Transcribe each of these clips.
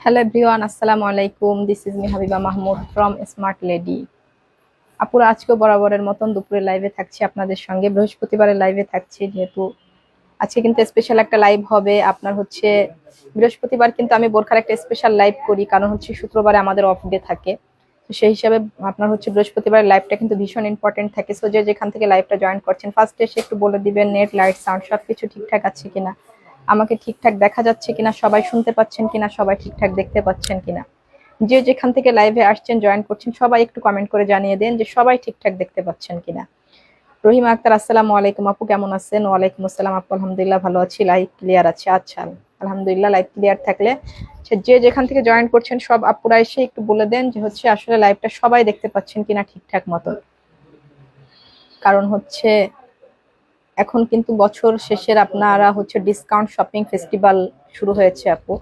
Hello everyone, আসসালামু আলাইকুম। This is me Habiba Mahmud from smart lady. আপুরা আজকেও বরাবরের মতন দুপুরে লাইভে থাকছি আপনাদের সঙ্গে। বৃহস্পতিবারে লাইভে থাকছি, যেহেতু আজকে কিন্তু স্পেশাল একটা লাইভ হবে। আপনার হচ্ছে বৃহস্পতিবার কিন্তু আমি বোরখার একটা স্পেশাল লাইভ করি, কারণ হচ্ছে শুক্রবারে আমাদের অফ ডে থাকে। তো সেই হিসাবে আপনার হচ্ছে বৃহস্পতিবার লাইভটা কিন্তু ভীষণ ইম্পর্টেন্ট থাকে। সো যে যেখান থেকে লাইভটা জয়েন করছেন, ফার্স্টে এসে একটু বলে দিবেন নেট, লাইট, সাউন্ড সবকিছু ঠিকঠাক আছে কিনা, আমাকে ঠিকঠাক দেখা যাচ্ছে কিনা, সবাই শুনতে পাচ্ছেন কিনা, সবাই ঠিকঠাক দেখতে পাচ্ছেন কিনা। যে যেখান থেকে লাইভে আসছেন, জয়েন করছেন, সবাই একটু কমেন্ট করে জানিয়ে দেন যে সবাই ঠিকঠাক দেখতে পাচ্ছেন কিনা। রহিমা আক্তার, আসসালামু আলাইকুম আপু, কেমন আছেন? ওয়ালাইকুম আসসালাম আপু, আলহামদুলিল্লাহ ভালো আছি। লাইভ ক্লিয়ার আছে? আচ্ছা, আলহামদুলিল্লাহ। লাইভ ক্লিয়ার থাকলে যে যেখান থেকে জয়েন করছেন সব আপুরা এসে একটু বলে দেন যে হচ্ছে আসলে লাইভটা সবাই দেখতে পাচ্ছেন কিনা ঠিকঠাক মতো। কারণ হচ্ছে এখন কিন্তু বছর শেষের আপনারা হচ্ছে ডিসকাউন্ট শপিং ফেস্টিভ্যাল শুরু হয়েছে আপু।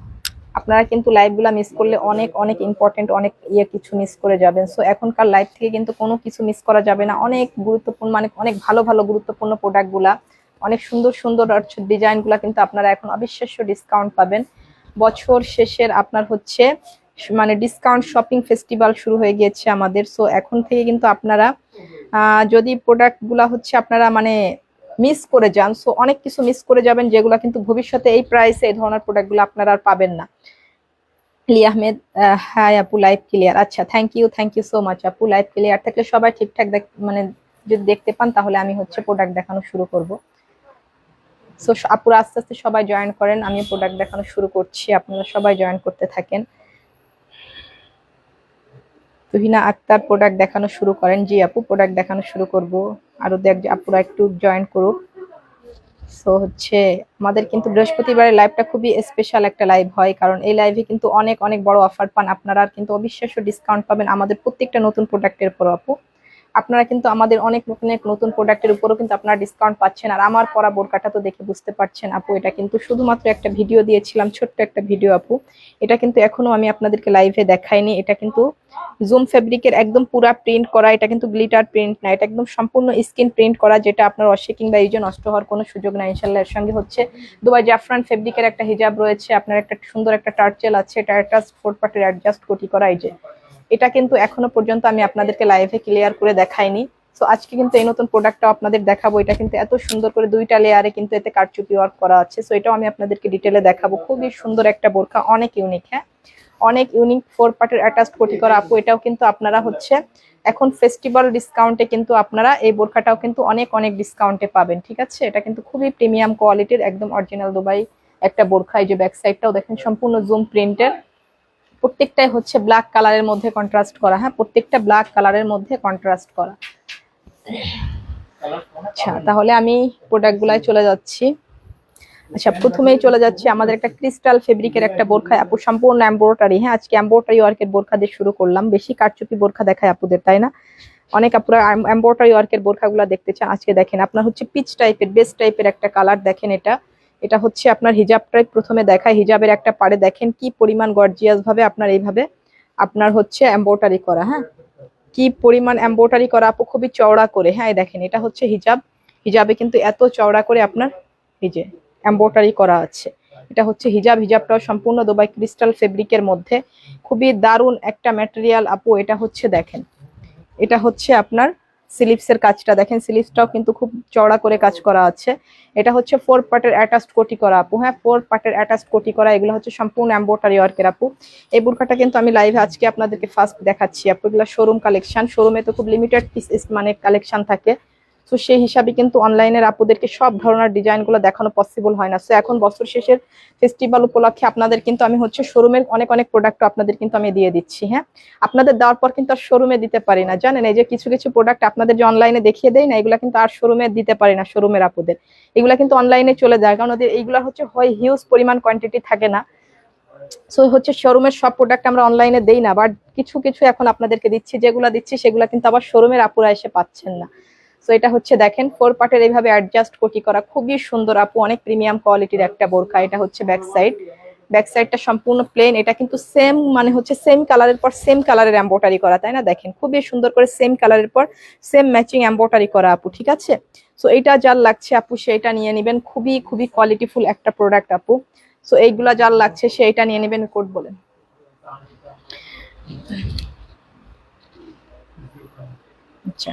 আপনারা কিন্তু লাইভগুলো মিস করলে অনেক অনেক ইম্পর্টেন্ট অনেক কিছু মিস করে যাবেন। সো এখনকার লাইভ থেকে কিন্তু কোনো কিছু মিস করা যাবে না। অনেক গুরুত্বপূর্ণ, মানে অনেক ভালো ভালো গুরুত্বপূর্ণ প্রোডাক্টগুলা, অনেক সুন্দর সুন্দর ডিজাইনগুলা কিন্তু আপনারা এখন অবিশ্বাস্য ডিসকাউন্ট পাবেন। বছর শেষের আপনার হচ্ছে মানে ডিসকাউন্ট শপিং ফেস্টিভ্যাল শুরু হয়ে গিয়েছে আমাদের। সো এখন থেকে কিন্তু আপনারা যদি প্রোডাক্টগুলা হচ্ছে আপনারা মানে মিস করে যান, সো অনেক কিছু মিস করে যাবেন, যেগুলো কিন্তু ভবিষ্যতে এই প্রাইসে এই ধরনের প্রোডাক্টগুলো আপনারা আর পাবেন না। লি আহমেদ, হাই আপু, লাইভ ক্লিয়ার। আচ্ছা, থ্যাংক ইউ সো মাচ আপু। লাইভ ক্লিয়ার থাকলে সবাই ঠিকঠাক মানে যদি দেখতে পান তাহলে আমি হচ্ছে প্রোডাক্ট দেখানো শুরু করব। সো আপুরা আস্তে আস্তে সবাই জয়েন করেন, আমি প্রোডাক্ট দেখানো শুরু করছি, আপনারা সবাই জয়েন করতে থাকেন। তুহিনা আক্তার, প্রোডাক্ট দেখানো শুরু করেন। জি আপু, প্রোডাক্ট দেখানো শুরু করব। আরো দেখ আপুরা একটু জয়েন করুক। সো হচ্ছে আমাদের কিন্তু বৃহস্পতিবারের লাইভটা খুবই স্পেশাল একটা লাইভ হয়, কারণ এই লাইভে কিন্তু অনেক অনেক বড় অফার পান আপনারা, আর কিন্তু অবিশ্বাস্য ডিসকাউন্ট পাবেন আমাদের প্রত্যেকটা নতুন প্রোডাক্টের উপর আপু। আপনারা কিন্তু আমাদের অনেক নতুন প্রোডাক্টের উপরও কিন্তু আপনারা ডিসকাউন্ট পাচ্ছেন। আর আমার পরা বোরকাটা তো দেখে বুঝতে পারছেন আপু, এটা কিন্তু শুধুমাত্র একটা ভিডিও দিয়েছিলাম, ছোট্ট একটা ভিডিও আপু। এটা কিন্তু এখনো আমি আপনাদেরকে লাইভে দেখাইনি। এটা কিন্তু জুম ফেব্রিকের একদম পুরা প্রিন্ট করা, এটা কিন্তু গ্লিটার প্রিন্ট না, এটা একদম সম্পূর্ণ স্কিন প্রিন্ট করা, যেটা আপনার অশেকিং বা ইউজে নষ্ট হওয়ার কোনো সুযোগ নাই ইনশাল্লাহ। এর সঙ্গে হচ্ছে দুবাই জাফরান ফেব্রিকের একটা হিজাব রয়েছে, আপনার একটা সুন্দর একটা টার্চেল আছে, এটা একটা ফোর পার্টের অ্যাডজাস্ট কোটি করা। এই যে এটা কিন্তু এখনো পর্যন্ত আমি আপনাদেরকে লাইভে ক্লিয়ার করে দেখাইনি। সো আজকে কিন্তু এই নতুন প্রোডাক্টটা আপনাদের দেখাবো। এটা কিন্তু এত সুন্দর করে দুইটা লেয়ারে কিন্তু এতে কারচুপি ওয়ার্ক করা আছে। সো এটাও আমি আপনাদেরকে ডিটেলে দেখাবো। খুবই সুন্দর একটা বোরখা, অনেক ইউনিক। হ্যাঁ, অনেক ইউনিক ফোর পার্টের অ্যাটাচড কোটি করা আপু। এটাও কিন্তু আপনারা হচ্ছে এখন ফেস্টিভ্যাল ডিসকাউন্টে কিন্তু আপনারা এই বোরখাটাও কিন্তু অনেক অনেক ডিসকাউন্টে পাবেন। ঠিক আছে, এটা কিন্তু খুবই প্রিমিয়াম কোয়ালিটির একদম অরিজিনাল দুবাই একটা বোরখা। এই যে ব্যাক সাইডটাও দেখেন সম্পূর্ণ জুম প্রিন্টের, প্রত্যেকটাই হচ্ছে ব্ল্যাক কালারের মধ্যে কন্ট্রাস্ট করা। হ্যাঁ, প্রত্যেকটা ব্ল্যাক কালারের মধ্যে কন্ট্রাস্ট করা। আচ্ছা, তাহলে আমি প্রোডাক্টগুলাই চলে যাচ্ছি। আচ্ছা, প্রথমেই চলে যাচ্ছি আমাদের একটা ক্রিস্টাল ফেব্রিকের একটা বোরখা আপু, সম্পূর্ণ এমব্রয়ডারি। হ্যাঁ, আজকে এমব্রয়ডারি ওয়ার্কের বোরখা দিয়ে শুরু করলাম। বেশি কারচুপি বোরখা দেখায় আপুদের, তাই না? অনেক আপুরা এমব্রয়ডারি ওয়ার্কের বোরখাগুলো দেখতে চান। আজকে দেখেন আপনার হচ্ছে পিচ টাইপের, বেস্ট টাইপের একটা কালার। দেখেন এটা হচ্ছে আপনার হিজাবটাই প্রথমে দেখায়। হিজাবের একটা পাড়ে দেখেন কি পরিমাণ গর্জিয়াস ভাবে আপনার এইভাবে আপনার হচ্ছে এমব্রয়ডারি করা। হ্যাঁ, কি পরিমাণ এমব্রয়ডারি করা আপু, খুবই চওড়া করে। হ্যাঁ, দেখেন এটা হচ্ছে হিজাব। হিজাবে কিন্তু এত চওড়া করে আপনার এই যে এমব্রয়ডারি করা আছে। এটা হচ্ছে হিজাব। হিজাবটাও সম্পূর্ণ দুবাই ক্রিস্টাল ফেব্রিকের মধ্যে, খুবই দারুণ একটা ম্যাটেরিয়াল আপু। এটা হচ্ছে দেখেন, এটা হচ্ছে আপনার স্লিভসের কাজটা দেখেন, স্লিভসটাও কিন্তু খুব চওড়া করে কাজ করা আছে। এটা হচ্ছে ফোর পার্টের অ্যাটাচড কোটি করা আপু। হ্যাঁ, ফোর পার্টের অ্যাটাচড কোটি করা, এগুলো হচ্ছে সম্পূর্ণ এমব্রয়ডারি ওয়ার্কের আপু। এই বোরখাটা কিন্তু আমি লাইভে আজকে আপনাদেরকে ফার্স্ট দেখাচ্ছি আপু। এগুলো শোরুম কালেকশন, শোরুমে তো খুব লিমিটেড পিস মানে কালেকশন থাকে। তো সেই হিসাবে কিন্তু অনলাইনের আপুদেরকে সব ধরনের ডিজাইনগুলো দেখানো পসিবল হয় না। সো এখন বছর শেষের ফেস্টিভ্যাল উপলক্ষে আপনাদের কিন্তু আমি হচ্ছে শোরুমের অনেক অনেক প্রোডাক্ট আপনাদের কিন্তু আমি দিয়ে দিচ্ছি। হ্যাঁ, আপনাদের দেওয়ার পর কিন্তু আর শোরুমে দিতে পারি না, জানেন। এই যে কিছু কিছু প্রোডাক্ট আপনাদের যে অনলাইনে দেখিয়ে দেয় না, এগুলো কিন্তু আর শোরুমে দিতে পারি না শোরুমের আপুদের। এগুলা কিন্তু অনলাইনে চলে যায়, কারণ ওদের এইগুলা হচ্ছে হয় হিউজ পরিমাণ কোয়ান্টিটি থাকে না। সো হচ্ছে শোরুমের সব প্রোডাক্ট আমরা অনলাইনে দেই না, বাট কিছু কিছু এখন আপনাদেরকে দিচ্ছি, যেগুলো দিচ্ছি সেগুলো কিন্তু আবার শোরুমের আপুরা এসে পাচ্ছেন না। সো এটা হচ্ছে দেখেন 4 পার্টের এইভাবে অ্যাডজাস্ট কোটি করা, খুবই সুন্দর আপু, অনেক প্রিমিয়াম কোয়ালিটির একটা বোরখা। এটা হচ্ছে ব্যাক সাইড, ব্যাক সাইডটা সম্পূর্ণ প্লেন। এটা কিন্তু সেম মানে হচ্ছে সেম কালারের পর সেম কালারের এমব্রয়ডারি করা, তাই না? দেখেন খুবই সুন্দর করে সেম কালারের পর সেম ম্যাচিং এমব্রয়ডারি করা আপু, ঠিক আছে। সো এইটা যার লাগছে আপু সেইটা নিয়ে নেবেন, খুবই খুবই কোয়ালিটিফুল একটা প্রোডাক্ট আপু। সো এইগুলা যার লাগছে সেইটা নিয়ে নেবেন। কোড বলেন। আচ্ছা,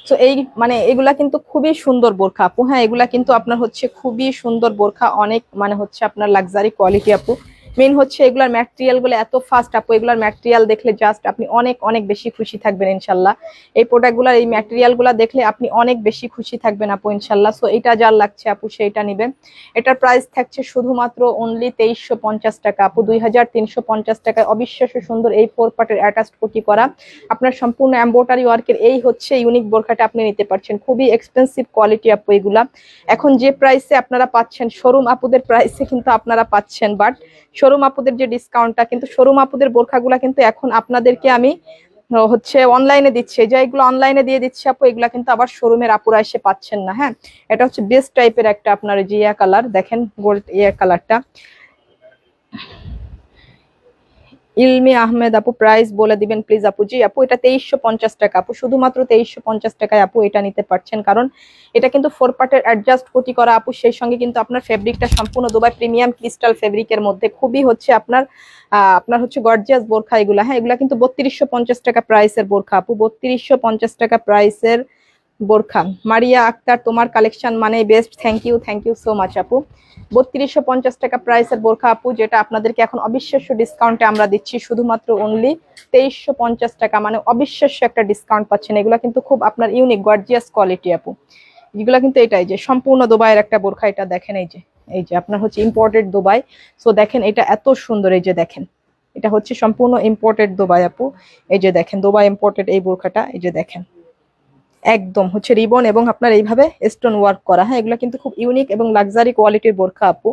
তো এই মানে এগুলা কিন্তু খুবই সুন্দর বোরখা আপু। হ্যাঁ, এগুলা কিন্তু আপনার হচ্ছে খুবই সুন্দর বোরখা, অনেক মানে হচ্ছে আপনার লাক্সারি কোয়ালিটি আপু। মেন হচ্ছে এগুলার ম্যাটেরিয়াল গুলো এত ফাস্ট আপু, এগুলার ম্যাটেরিয়াল দেখলে জাস্ট আপনি অনেক অনেক বেশি খুশি থাকবেন ইনশাল্লাহ। এই প্রোডাক্ট গুলার এই ম্যাটেরিয়াল গুলা দেখলে আপনি অনেক বেশি খুশি থাকবেন আপু ইনশাল্লাহ। সো এটা যার লাগছে আপু সেইটা নিবেন। এটার প্রাইস থাকছে শুধুমাত্র অনলি 2350 টাকা আপু, 2350 টাকায় অবিশ্বাস্য সুন্দর এই 4 পার্টের অ্যাটাচড কোটি করা আপনার সম্পূর্ণ এমব্রয়ডারি ওয়ার্কের এই হচ্ছে ইউনিক বোরখাটা আপনি নিতে পারছেন। খুবই এক্সপেন্সিভ কোয়ালিটি আপু এগুলা। এখন যে প্রাইসে আপনারা পাচ্ছেন শোরুম আপুদের প্রাইসে কিন্তু আপনারা পাচ্ছেন, বাট শোরুম আপুদের যে ডিসকাউন্টটা, কিন্তু শোরুম আপুদের বোরখাগুলা কিন্তু এখন আপনাদেরকে আমি হচ্ছে অনলাইনে দিচ্ছি, যে এগুলো অনলাইনে দিয়ে দিচ্ছি আপু, এগুলা কিন্তু আবার শোরুমের আপুরা এসে পাচ্ছেন না। হ্যাঁ, এটা হচ্ছে বেস্ট টাইপের একটা আপনার জিয়া কালার, দেখেন গোল্ড ইয়া কালারটা। ইলমি আহমেদ আপু প্রাইস বলে দিবেন প্লিজ আপু। জি আপু, এটা 2350 টাকা আপু, শুধুমাত্র 2350 টাকায় আপু এটা নিতে পারছেন, কারণ এটা কিন্তু 4 পার্টের অ্যাডজাস্ট কোটি করা আপু। সেই সঙ্গে কিন্তু আপনার ফেব্রিকটা সম্পূর্ণ দুবাই প্রিমিয়াম ক্রিস্টাল ফেব্রিকের মধ্যে, খুবই হচ্ছে আপনার আপনার হচ্ছে গর্জিয়াস বোরখা এগুলা। হ্যাঁ, এগুলা কিন্তু 3250 টাকা প্রাইসের বোরখা আপু, 3250 টাকা প্রাইসের বোরখা। মারিয়া আক্তার, তোমার কালেকশন মানে best, thank you so much আপু। 3250 টাকা প্রাইসের বোরখা আপু, যেটা আপনাদেরকে এখন অবিশ্বাস্য ডিসকাউন্টে আমরা দিচ্ছি শুধুমাত্র অনলি 2350 টাকা, মানে অবিশ্বাস্য একটা ডিসকাউন্ট পাচ্ছেন। এগুলা কিন্তু খুব আপনার ইউনিক গর্জিয়াস কোয়ালিটি আপু। এগুলা কিন্তু এটাই যে সম্পূর্ণ দুবাইয়ের একটা বোরখা, এটা দেখেন এই যে আপনার হচ্ছে ইম্পোর্টেড দুবাই। সো দেখেন এটা এত সুন্দর, এই যে দেখেন এটা হচ্ছে সম্পূর্ণ ইম্পোর্টেড দুবাই আপু। এই যে দেখেন দুবাই ইম্পোর্টেড এই বোরখাটা, এই যে দেখেন একদম হচ্ছে রিবন এবং আপনার এইভাবে স্টোন ওয়ার্ক করা। হ্যাঁ, এগুলা কিন্তু খুব ইউনিক এবং লাক্সারি কোয়ালিটির বোরখা আপু।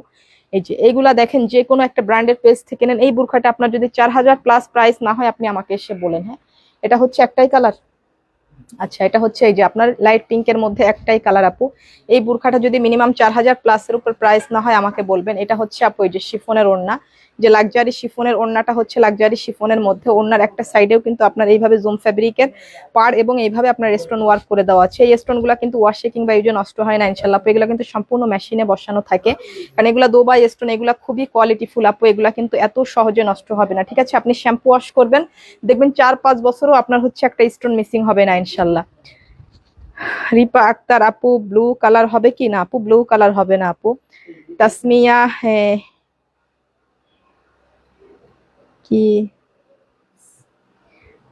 এই যে এইগুলা দেখেন, যে কোনো একটা ব্র্যান্ডের পেজ থেকে নেন, এই বোরখাটা আপনার যদি 4000 প্লাস প্রাইস না হয় আপনি আমাকে এসে বলেন। হ্যাঁ, এটা হচ্ছে একটাই কালার। আচ্ছা, এটা হচ্ছে এই যে আপনার লাইট পিঙ্কের মধ্যে একটাই কালার আপু। এই বোরখাটা যদি মিনিমাম 4000 প্লাসের উপর প্রাইস না হয় আমাকে বলবেন। এটা হচ্ছে আপু এই যে শিফনের ওড়না, যে লাক্সারি শিফনের ওড়নাটা হচ্ছে লাক্সারি শিফনের মধ্যে ওড়নার একটা সাইডেও কিন্তু আপনার এইভাবে জুম ফ্যাব্রিকের পাড় এবং এইভাবে আপনার স্টোন ওয়ার্ক করে দেওয়া আছে। এই স্টোনগুলো কিন্তু ওয়াশে কিংবা ইউজে নষ্ট হয় না ইনশাল্লাহ আপু। এগুলো কিন্তু সম্পূর্ণ মেশিনে বসানো থাকে, কারণ এগুলো দুবাই স্টোন, এগুলো খুবই কোয়ালিটিফুল আপু। এগুলো কিন্তু এত সহজে নষ্ট হবে না, ঠিক আছে। আপনি শ্যাম্পু ওয়াশ করবেন, দেখবেন 4-5 বছরও আপনার হচ্ছে একটা স্টোন মিসিং হবে না ইনশাল্লাহ। রিপা আক্তার আপু, ব্লু কালার হবে কি? না আপু, ব্লু কালার হবে না আপু। তাসমিয়া, হ্যাঁ কি,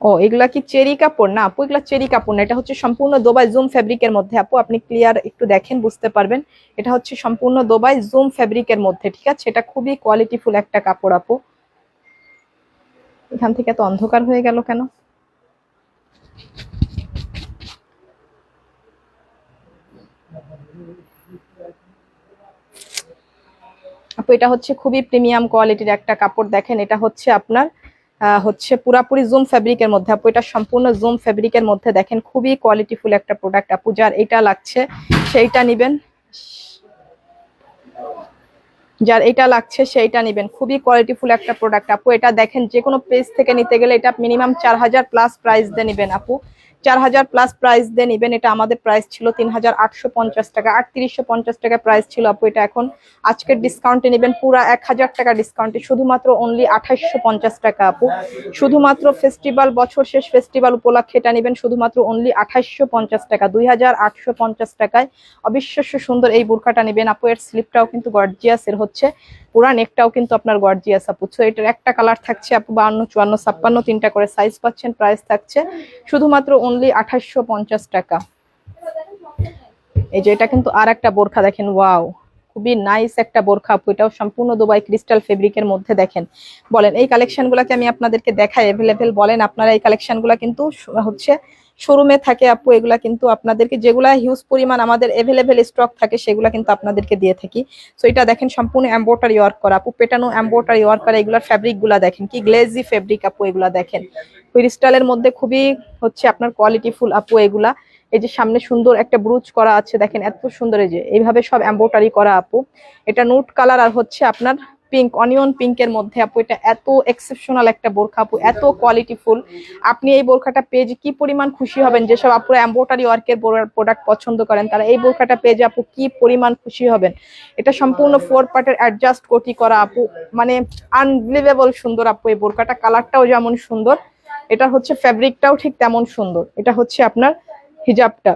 ও এগুলা কি চেরি কাপড়? না আপু, এগুলা চেরি কাপড় না, এটা হচ্ছে সম্পূর্ণ দুবাই জুম ফেব্রিকের মধ্যে আপু। আপনি ক্লিয়ার একটু দেখেন বুঝতে পারবেন, এটা হচ্ছে সম্পূর্ণ দুবাই জুম ফেব্রিকের মধ্যে, ঠিক আছে। এটা খুবই কোয়ালিটিফুল একটা কাপড় আপু। এখান থেকে এত অন্ধকার হয়ে গেল কেন? আপু এটা হচ্ছে খুবই প্রিমিয়াম কোয়ালিটির একটা কাপড়, দেখেন এটা হচ্ছে আপনার হচ্ছে পুরাপুরি জুম ফেব্রিকের মধ্যে আপু। এটা সম্পূর্ণ জুম ফেব্রিকের মধ্যে, দেখেন খুবই কোয়ালিটিফুল একটা প্রোডাক্ট আপু। যার এটা লাগছে সেইটা নিবেন, যার এটা লাগছে সেইটা নিবেন, খুবই কোয়ালিটিফুল একটা প্রোডাক্ট আপু। এটা দেখেন যে কোনো পেজ থেকে নিতে গেলে এটা মিনিমাম 4000 প্লাস প্রাইস দিয়ে নিবেন আপু, 4000 প্লাস প্রাইস দিয়ে নিবেন। এটা আমাদের প্রাইস ছিল 3850 টাকা, 3850 টাকা প্রাইস ছিল আপু। এটা এখন আজকের ডিসকাউন্টে নিবেন পুরো 1000 টাকা ডিসকাউন্টে শুধুমাত্র অনলি 2850 টাকা আপু। শুধুমাত্র ফেস্টিভ্যাল, বছর শেষ ফেস্টিভ্যাল উপলক্ষে এটা নিবেন শুধুমাত্র অনলি 2850 টাকা, 2850 টাকায় অবিশ্বাস্য সুন্দর এই বোরখাটা নিবেন আপু। এর স্লিপটাও কিন্তু গর্জিয়াস, এর হচ্ছে পুরা নেকটাও কিন্তু আপনার গর্জিয়াস আপু। সো এটার একটা কালার থাকছে আপু 52, 54, 56 তিনটা করে সাইজ পাচ্ছেন। প্রাইস থাকছে শুধুমাত্র অনলি 2850 টাকা। এই যে এটা কিন্তু আর একটা বোরখা দেখেন, ওয়াও খুবই নাইস একটা বোরখা আপু, এটাও সম্পূর্ণ দুবাই ক্রিস্টাল ফেব্রিকের মধ্যে। দেখেন বলেন এই কালেকশন গুলাকে আমি আপনাদেরকে দেখাই অ্যাভেলেবেল, বলেন আপনারা এই কালেকশন গুলা কিন্তু হচ্ছে শোরুমে থাকে আপু, এগুলা কিন্তু আপনাদেরকে যেগুলা হিউজ পরিমাণ আমাদের অ্যাভেলেবেল স্টক থাকে সেগুলা কিন্তু আপনাদেরকে দিয়ে থাকি। সো এটা দেখেন সম্পূর্ণ এমব্রয়ডারি ওয়ার্ক করা আপু, পেটানো এমব্রয়ডারি ওয়ার্ক করা, এগুলার ফ্যাব্রিক গুলা দেখেন কি গ্লেজি ফেব্রিক আপু, এগুলা দেখেন ক্রিস্টালের মধ্যে খুবই হচ্ছে আপনার কোয়ালিটি ফুল আপু এগুলা। এই যে সামনে সুন্দর একটা ব্রুচ করা আছে দেখেন, এত সুন্দর, এই যে এইভাবে সব এমব্রয়ডারি করা আপু। এটা নুট কালার আর হচ্ছে আপনার পিঙ্ক, অনিয়ন পিঙ্কের মধ্যে আপু, এটা এত এক্সেপশনাল একটা বোরখা আপু, এত কোয়ালিটি ফুল। আপনি এই বোরখাটা পেয়ে যে কি পরিমাণ খুশি হবেন, যেসব আপুরা এমব্রয়ডারি ওয়ার্কের প্রোডাক্ট পছন্দ করেন তারা এই বোরখাটা পেয়ে যে আপু কি পরিমাণ খুশি হবেন। এটা সম্পূর্ণ 4 পার্টের অ্যাডজাস্ট কোটি করা আপু, মানে আনবিলিভেবল সুন্দর আপু এই বোরখাটা, কালারটাও যেমন সুন্দর, এটা হচ্ছে ফ্যাব্রিকটাও ঠিক তেমন সুন্দর। এটা হচ্ছে আপনার হিজাবটা,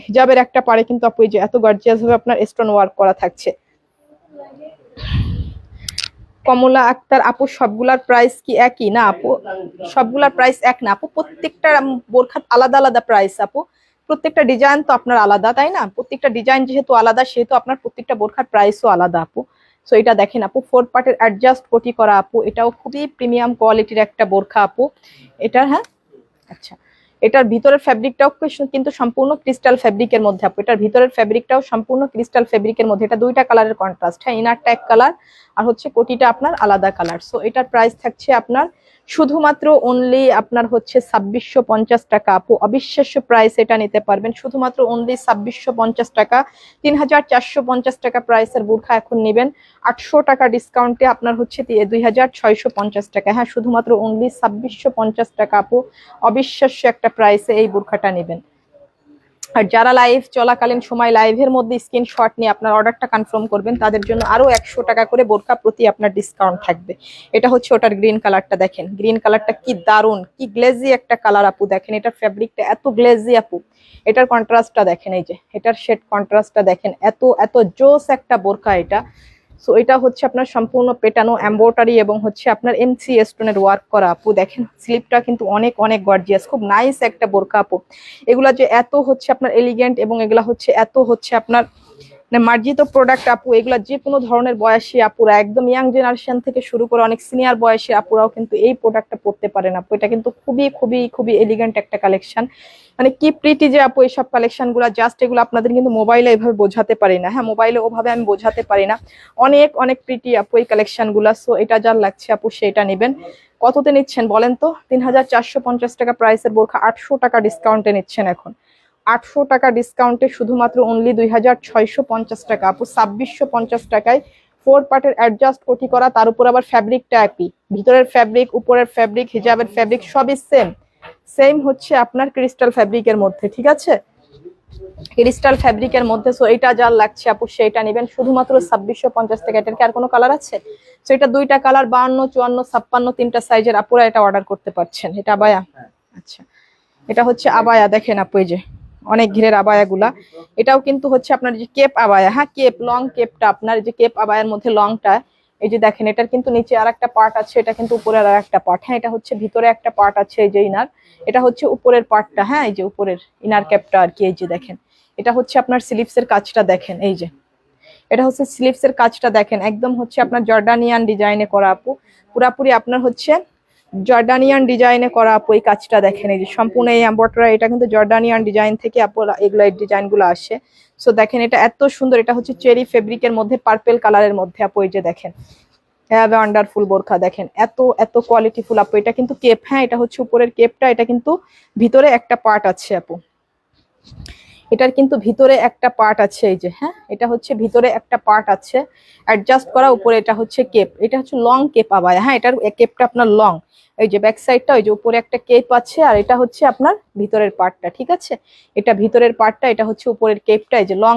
হিজাবের একটা পারে কিন্তু আপু এই যে এত গর্জিয়াস ভাবে আপনার স্টোন ওয়ার্ক করা থাকছে। কমলা আক্তার আপু, সবগুলার প্রাইস কি একই? না আপু, সবগুলার প্রাইস এক না আপু, প্রত্যেকটা বোরখার আলাদা আলাদা প্রাইস আপু, প্রত্যেকটা ডিজাইন তো আপনার আলাদা তাই না, প্রত্যেকটা ডিজাইন যেহেতু আলাদা সেহেতু আপনার প্রত্যেকটা বোরখার প্রাইসও আলাদা আপু। সো এটা দেখেন আপু 4 পার্টের অ্যাডজাস্ট কোটি করা আপু, এটাও খুবই প্রিমিয়াম কোয়ালিটির একটা বোরখা আপু এটা। হ্যাঁ আচ্ছা, এটার ভিতরের ফ্যাব্রিকটাও কিন্তু সম্পূর্ণ ক্রিস্টাল ফ্যাব্রিকের মধ্যে আপু, এটার ভিতরের ফ্যাব্রিকটাও সম্পূর্ণ ক্রিস্টাল ফ্যাব্রিকের মধ্যে। এটা দুইটা কালারের কন্ট্রাস্ট, হ্যাঁ ইনারটা এক কালার আর হচ্ছে কোটিটা আপনার আলাদা কালার। সো এটার প্রাইস থাকছে আপনার শুধুমাত্র অনলি আপনার হচ্ছে 2650 টাকা আপু, অবিশ্বাস্য প্রাইস, এটা নিতে পারবেন শুধুমাত্র অনলি 2650 টাকা। 3450 টাকা প্রাইসের বোরখা এখন নেবেন 800 টাকা ডিসকাউন্টে আপনার হচ্ছে 2650 টাকা। হ্যাঁ শুধুমাত্র অনলি 2650 টাকা আপু, অবিশ্বাস্য একটা প্রাইসে এই বোরখাটা নেবেন। আর যারা লাইভ চলাকালীন সময় লাইভের মধ্যে স্ক্রিনশট নিয়ে আপনার অর্ডারটা কনফার্ম করবেন তাদের জন্য আরো 100 টাকা করে বোরকা প্রতি আপনার ডিসকাউন্ট থাকবে। এটা হচ্ছে ওটার গ্রিন কালারটা, দেখেন গ্রিন কালারটা কি দারুন, কি গ্লেজি একটা কালার আপু, দেখেন এটার ফ্যাব্রিকটা এত গ্লেজি আপু, এটার কন্ট্রাস্টটা দেখেন, এই যে এটার শেড কন্ট্রাস্টটা দেখেন, এত এত জোস একটা বোরকা এটা। সো এটা হচ্ছে আপনার সম্পূর্ণ পেটানো এমব্রয়ডারি এবং হচ্ছে আপনার এমসি স্টোনের ওয়ার্ক করা আপু, দেখেন স্লিপটা কিন্তু অনেক অনেক গর্জিয়াস, খুব নাইস একটা বোরকা আপু। এগুলা যে এত হচ্ছে আপনার এলিগেন্ট এবং এগুলা হচ্ছে এত হচ্ছে আপনার মার্জিত প্রোডাক্ট আপু, এগুলা যে কোনো ধরনের বয়সী আপুরা, একদম ইয়াং জেনারেশন থেকে শুরু করে অনেক সিনিয়র বয়সী আপুরাও কিন্তু এই প্রোডাক্টটা পড়তে পারেন আপু। এটা কিন্তু খুবই খুবই খুবই এলিগেন্ট একটা কালেকশন, মানে কি প্রিটি যে আপু এইসব কালেকশন গুলা, জাস্ট এগুলো আপনাদের কিন্তু মোবাইলে এভাবে বোঝাতে পারি না, হ্যাঁ মোবাইলে ওভাবে আমি বোঝাতে পারি না, অনেক অনেক প্রিটি আপু এই কালেকশন গুলা। সো এটা যার লাগছে আপু সেটা নেবেন। কততে নিচ্ছেন বলেন তো? 3450 টাকা প্রাইসের বোরখা 800 টাকা ডিসকাউন্টে নিচ্ছেন এখন, 800 টাকা ডিসকাউন্টে শুধুমাত্র অনলি 2650 টাকা আপু, 2650 টাকায় 4 পার্টের অ্যাডজাস্ট কোটি করা, তার উপর আবার ফ্যাব্রিকটা একই, ভিতরের ফ্যাব্রিক উপরের ফ্যাব্রিক হিজাবের ফ্যাব্রিক সবই সেম সেম হচ্ছে আপনার ক্রিস্টাল ফ্যাব্রিকের মধ্যে, ঠিক আছে ক্রিস্টাল ফ্যাব্রিকের মধ্যে। সো এটা যার লাগছে আপু সেটা নেবেন শুধুমাত্র 2650 টাকা। এটার কি আর কোনো কালার আছে? সো এটা দুইটা কালার 52 54 56 তিনটা সাইজের আপুরা এটা অর্ডার করতে পারছেন। এটা আবায়া, আচ্ছা এটা হচ্ছে আবায়া, দেখেন আপু এই যে অনেক ঘিরের আবায়া গুলা, এটাও কিন্তু হচ্ছে আপনার যে কেপ আবায়া, হ্যাঁ কেপ লং কেপটা আপনার যে কেপ আবায়ার মধ্যে লংটা, এই যে দেখেন এটার কিন্তু নিচে আর একটা পার্ট আছে, এটা কিন্তু উপরের আর একটা পার্ট, হ্যাঁ এটা হচ্ছে ভিতরে একটা পার্ট আছে এই যে ইনার, এটা হচ্ছে উপরের পার্টটা, হ্যাঁ এই যে উপরের ইনার ক্যাপটা আর কি। এই যে দেখেন এটা হচ্ছে আপনার স্লিভসের কাজটা দেখেন, এই যে এটা হচ্ছে স্লিভসের কাজটা দেখেন, একদম হচ্ছে আপনার জর্ডানিয়ান ডিজাইনে করা আপু, পুরাপুরি আপনার হচ্ছে জর্ডানিয়ান ডিজাইনে করা আপু এই কাজটা দেখেন, এই যে সম্পূর্ণ এই এমব্রয়ডারি, এটা কিন্তু জর্ডানিয়ান ডিজাইন থেকে আপু এগুলো এই ডিজাইন গুলো আসে। সো দেখেন এটা এত সুন্দর, এটা হচ্ছে চেরি ফেব্রিকের মধ্যে পার্পেল কালারের মধ্যে আপু, এই যে দেখেন হ্যাভ ওয়ান্ডারফুল বোরখা, দেখেন এত এত কোয়ালিটি ফুল আপু। এটা কিন্তু কেপ, হ্যাঁ এটা হচ্ছে উপরের কেপটা, এটা কিন্তু ভিতরে একটা পার্ট আছে আপু, এটার কিন্তু ভিতরে একটা পার্ট আছে, এই যে হ্যাঁ এটা হচ্ছে ভিতরে একটা পার্ট আছে অ্যাডজাস্ট করা, উপরে এটা হচ্ছে কেপ, এটা হচ্ছে লং কেপ আবায়া, হ্যাঁ এটার কেপটা আপনার লং, এই যে ব্যাক সাইডটা ওই যে উপরে একটা কেপ আছে আর এটা হচ্ছে আপনার ভিতরের পার্টটা, ঠিক আছে এটা ভিতরের পার্টটা, এটা হচ্ছে উপরের কেপটা, এই যে লং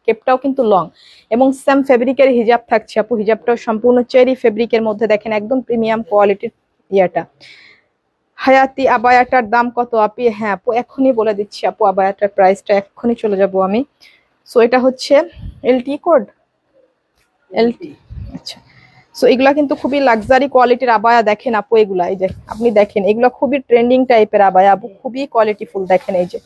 কেপটাও কিন্তু লং এবং সেম ফেব্রিকের হিজাব থাকছে আপু, হিজাবটাও সম্পূর্ণ চেরি ফেব্রিকের মধ্যে, দেখেন একদম প্রিমিয়াম কোয়ালিটির ইয়াটা। হায়াতি আবায়াটার দাম কত আপি? হ্যাঁ আপু এখনই বলে দিচ্ছি আপু, আবায়াটার প্রাইসটা এখনই চলে যাব আমি। সো এটা হচ্ছে এলটি কোড, এলটি, আচ্ছা। সো এগুলা কিন্তু খুবই লাক্সারি কোয়ালিটির আবায়া, দেখেন আপু এগুলা, এই যে আপনি দেখেন এগুলা খুবই ট্রেন্ডিং টাইপের আবায়া আপু, খুবই কোয়ালিটিফুল, দেখেন এই যে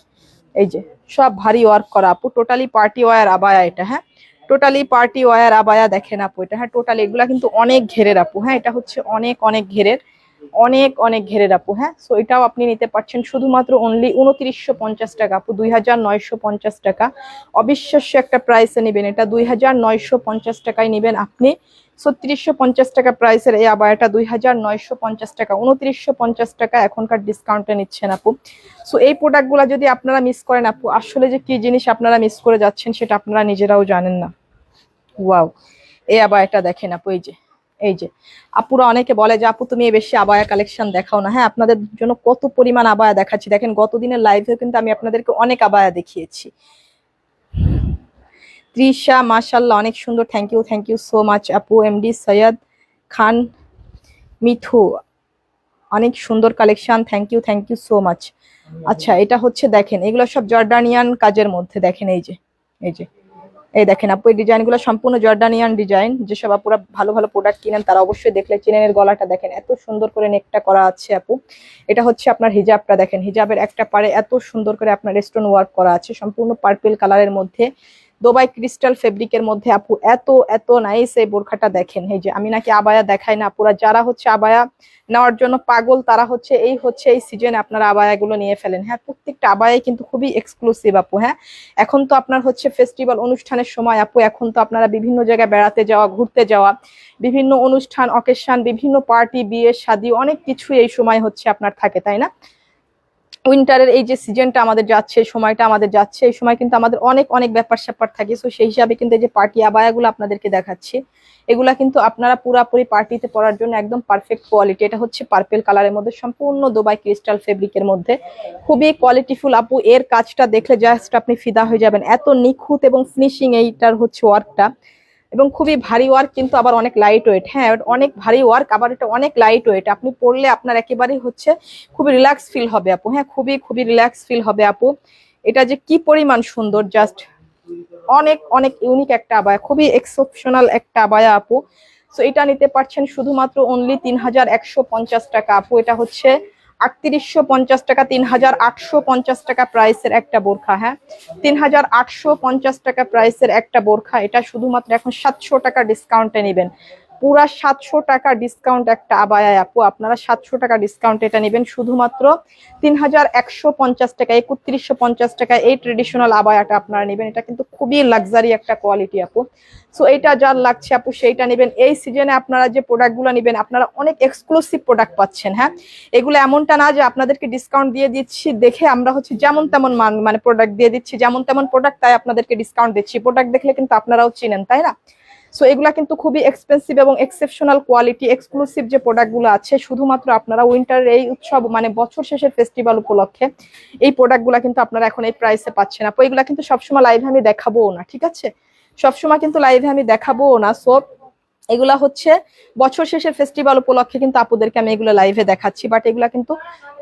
এই যে সব ভারী ওয়ার্ক করা আপু, টোটালি পার্টি ওয়্যার আবায়া এটা। হ্যাঁ, টোটালি পার্টি ওয়্যার আবায়া দেখেন আপু এটা। হ্যাঁ, টোটালি এগুলা কিন্তু অনেক ঘেরের আপু। হ্যাঁ, এটা হচ্ছে অনেক অনেক ঘেরের, অনেক অনেক ঘেরের আপু। হ্যাঁ, সো এটাও আপনি নিতে পারছেন শুধুমাত্র অনলি 2950 টাকা আপু, 2950 টাকা। অবিশ্বাস্য একটা প্রাইসে নেবেন এটা, 2950 টাকায় নেবেন আপনি। 3650 টাকা প্রাইসের এই আবায়াটা 2950 টাকা, 2950 টাকা এখনকার ডিসকাউন্টে নিচ্ছেন আপু। সো এই প্রোডাক্টগুলো যদি আপনারা মিস করেন আপু, আসলে যে কি জিনিস আপনারা মিস করে যাচ্ছেন সেটা আপনারা নিজেরাও জানেন না। ওয়াও, এই আবায়াটা দেখেন আপু। এই যে, এই যে আপুরা অনেকে বলে যে আপু তুমি বেশি আবায়া কালেকশন দেখাও না। হ্যাঁ, আপনাদের জন্য কত পরিমাণ আবায়া দেখাচ্ছি দেখেন। গতদিনের লাইভে কিন্তু আমি আপনাদেরকে অনেক আবায়া দেখিয়েছি। তৃষা মাশাল্লাহ অনেক সুন্দর, থ্যাংক ইউ সো মাচ আপু। এমডি সৈয়দ খান মিঠু অনেক সুন্দর collection, thank you so much. আচ্ছা, এটা হচ্ছে দেখেন এগুলো সব জর্ডানিয়ান কাজের মধ্যে দেখেন। এই যে, এই যে, এই দেখেন আপু এই ডিজাইনগুলো সম্পূর্ণ জর্ডানিয়ান ডিজাইন। যেসব আপুরা ভালো ভালো প্রোডাক্ট কিনেন তারা অবশ্যই দেখলে চিনেন। এর গলাটা দেখেন এত সুন্দর করে নেকটা করা আছে আপু। এটা হচ্ছে আপনার হিজাবটা দেখেন, হিজাবের একটা পারে এত সুন্দর করে আপনার স্টোন ওয়ার্ক করা আছে, সম্পূর্ণ পার্পল কালারের মধ্যে, দুবাই ক্রিস্টাল ফেব্রিকের মধ্যে আপু। এত এত নাইস এই বোরখাটা দেখেন। এই যে আমি নাকি আবায়া দেখাই না, আপুরা যারা হচ্ছে আবায়া নেওয়ার জন্য পাগল তারা হচ্ছে এই সিজনে আপনারা আবায়াগুলো নিয়ে ফেলেন। হ্যাঁ, প্রত্যেকটা আবায়াই কিন্তু খুবই এক্সক্লুসিভ আপু। হ্যাঁ, এখন তো আপনার হচ্ছে ফেস্টিভ্যাল অনুষ্ঠানের সময় আপু, এখন তো আপনারা বিভিন্ন জায়গায় বেড়াতে যাওয়া, ঘুরতে যাওয়া, বিভিন্ন অনুষ্ঠান অকেশন, বিভিন্ন পার্টি, বিয়ে শাদী, অনেক কিছু এই সময় হচ্ছে আপনার থাকে, তাই না? উইন্টারের এই যে সিজনটা আমাদের যাচ্ছে, সময়টা আমাদের যাচ্ছে, এই সময় কিন্তু আমাদের অনেক অনেক ব্যাপার স্যাপার থাকে। সো সেই হিসাবে কিন্তু এই যে পার্টি আবায়াগুলো আপনাদেরকে দেখাচ্ছি, এগুলা কিন্তু আপনারা পুরাপুরি পার্টিতে পরার জন্য একদম পারফেক্ট কোয়ালিটি। এটা হচ্ছে পার্পল কালারের মধ্যে, সম্পূর্ণ দুবাই ক্রিস্টাল ফেব্রিকের মধ্যে, খুবই কোয়ালিটিফুল আপু। এর কাজটা দেখলে জাস্ট আপনি ফিদা হয়ে যাবেন, এত নিখুঁত এবং ফিনিশিং এইটার হচ্ছে ওয়ার্কটা, এবং খুবই ভারী ওয়ার্ক কিন্তু আবার অনেক লাইট ওয়েট। হ্যাঁ, অনেক ভারী ওয়ার্ক আবার এটা অনেক লাইট ওয়েট। আপনি পরলে আপনার একেবারেই হচ্ছে খুবই রিল্যাক্স ফিল হবে আপু। হ্যাঁ, খুবই খুবই রিল্যাক্স ফিল হবে আপু। এটা যে কি পরিমাণ সুন্দর, জাস্ট অনেক অনেক ইউনিক একটা আবায়া, খুবই এক্সেপশনাল একটা আবায়া আপু। সো এটা নিতে পারছেন শুধুমাত্র অনলি 3150 টাকা আপু। এটা হচ্ছে 3850 টাকা, 3850 টাকা প্রাইসের একটা বোরখা। হ্যাঁ, 3850 টাকা প্রাইসের একটা বোরখা। এটা শুধুমাত্র এখন 700 টাকা ডিসকাউন্টে নেবেন, পুরা 700 টাকা ডিসকাউন্ট একটা আবায়া আপু। আপনারা 700 টাকা ডিসকাউন্ট এটা নেবেন শুধুমাত্র 3150 টাকা, 3150 টাকা এই ট্রেডিশনাল আবায়াটা আপনারা নেবেন। এটা কিন্তু খুবই লাক্সারি একটা কোয়ালিটি আপু। সো এটা যার লাগছে আপু সেইটা নেবেন। এই সিজনে আপনারা যে প্রোডাক্টগুলো নেবেন আপনারা অনেক এক্সক্লুসিভ প্রোডাক্ট পাচ্ছেন। হ্যাঁ, এগুলো এমনটা না যে আপনাদেরকে ডিসকাউন্ট দিয়ে দিচ্ছি দেখে আমরা হচ্ছে যেমন তেমন মানে প্রোডাক্ট দিয়ে দিচ্ছি, যেমন তেমন প্রোডাক্ট তাই আপনাদেরকে ডিসকাউন্ট দিচ্ছি। প্রোডাক্ট দেখলে কিন্তু আপনারাও চিনেন, তাই না? সো এগুলা কিন্তু খুবই এক্সপেন্সিভ এবং এক্সেপশনাল কোয়ালিটি এক্সক্লুসিভ যে প্রোডাক্টগুলো আছে, শুধুমাত্র আপনারা উইন্টারের এই উৎসব মানে বছর শেষের ফেস্টিভ্যাল উপলক্ষে এই প্রোডাক্টগুলো কিন্তু আপনারা এখন এই প্রাইসে পাচ্ছেন আপু। এগুলা কিন্তু সবসময় লাইভে আমি দেখাবোও না, ঠিক আছে? সবসময় কিন্তু লাইভে আমি দেখাবোও না। সো এগুলা হচ্ছে বছর শেষের ফেস্টিভ্যাল উপলক্ষে কিন্তু আপুদেরকে আমি এগুলো লাইভে দেখাচ্ছি। বাট এগুলা কিন্তু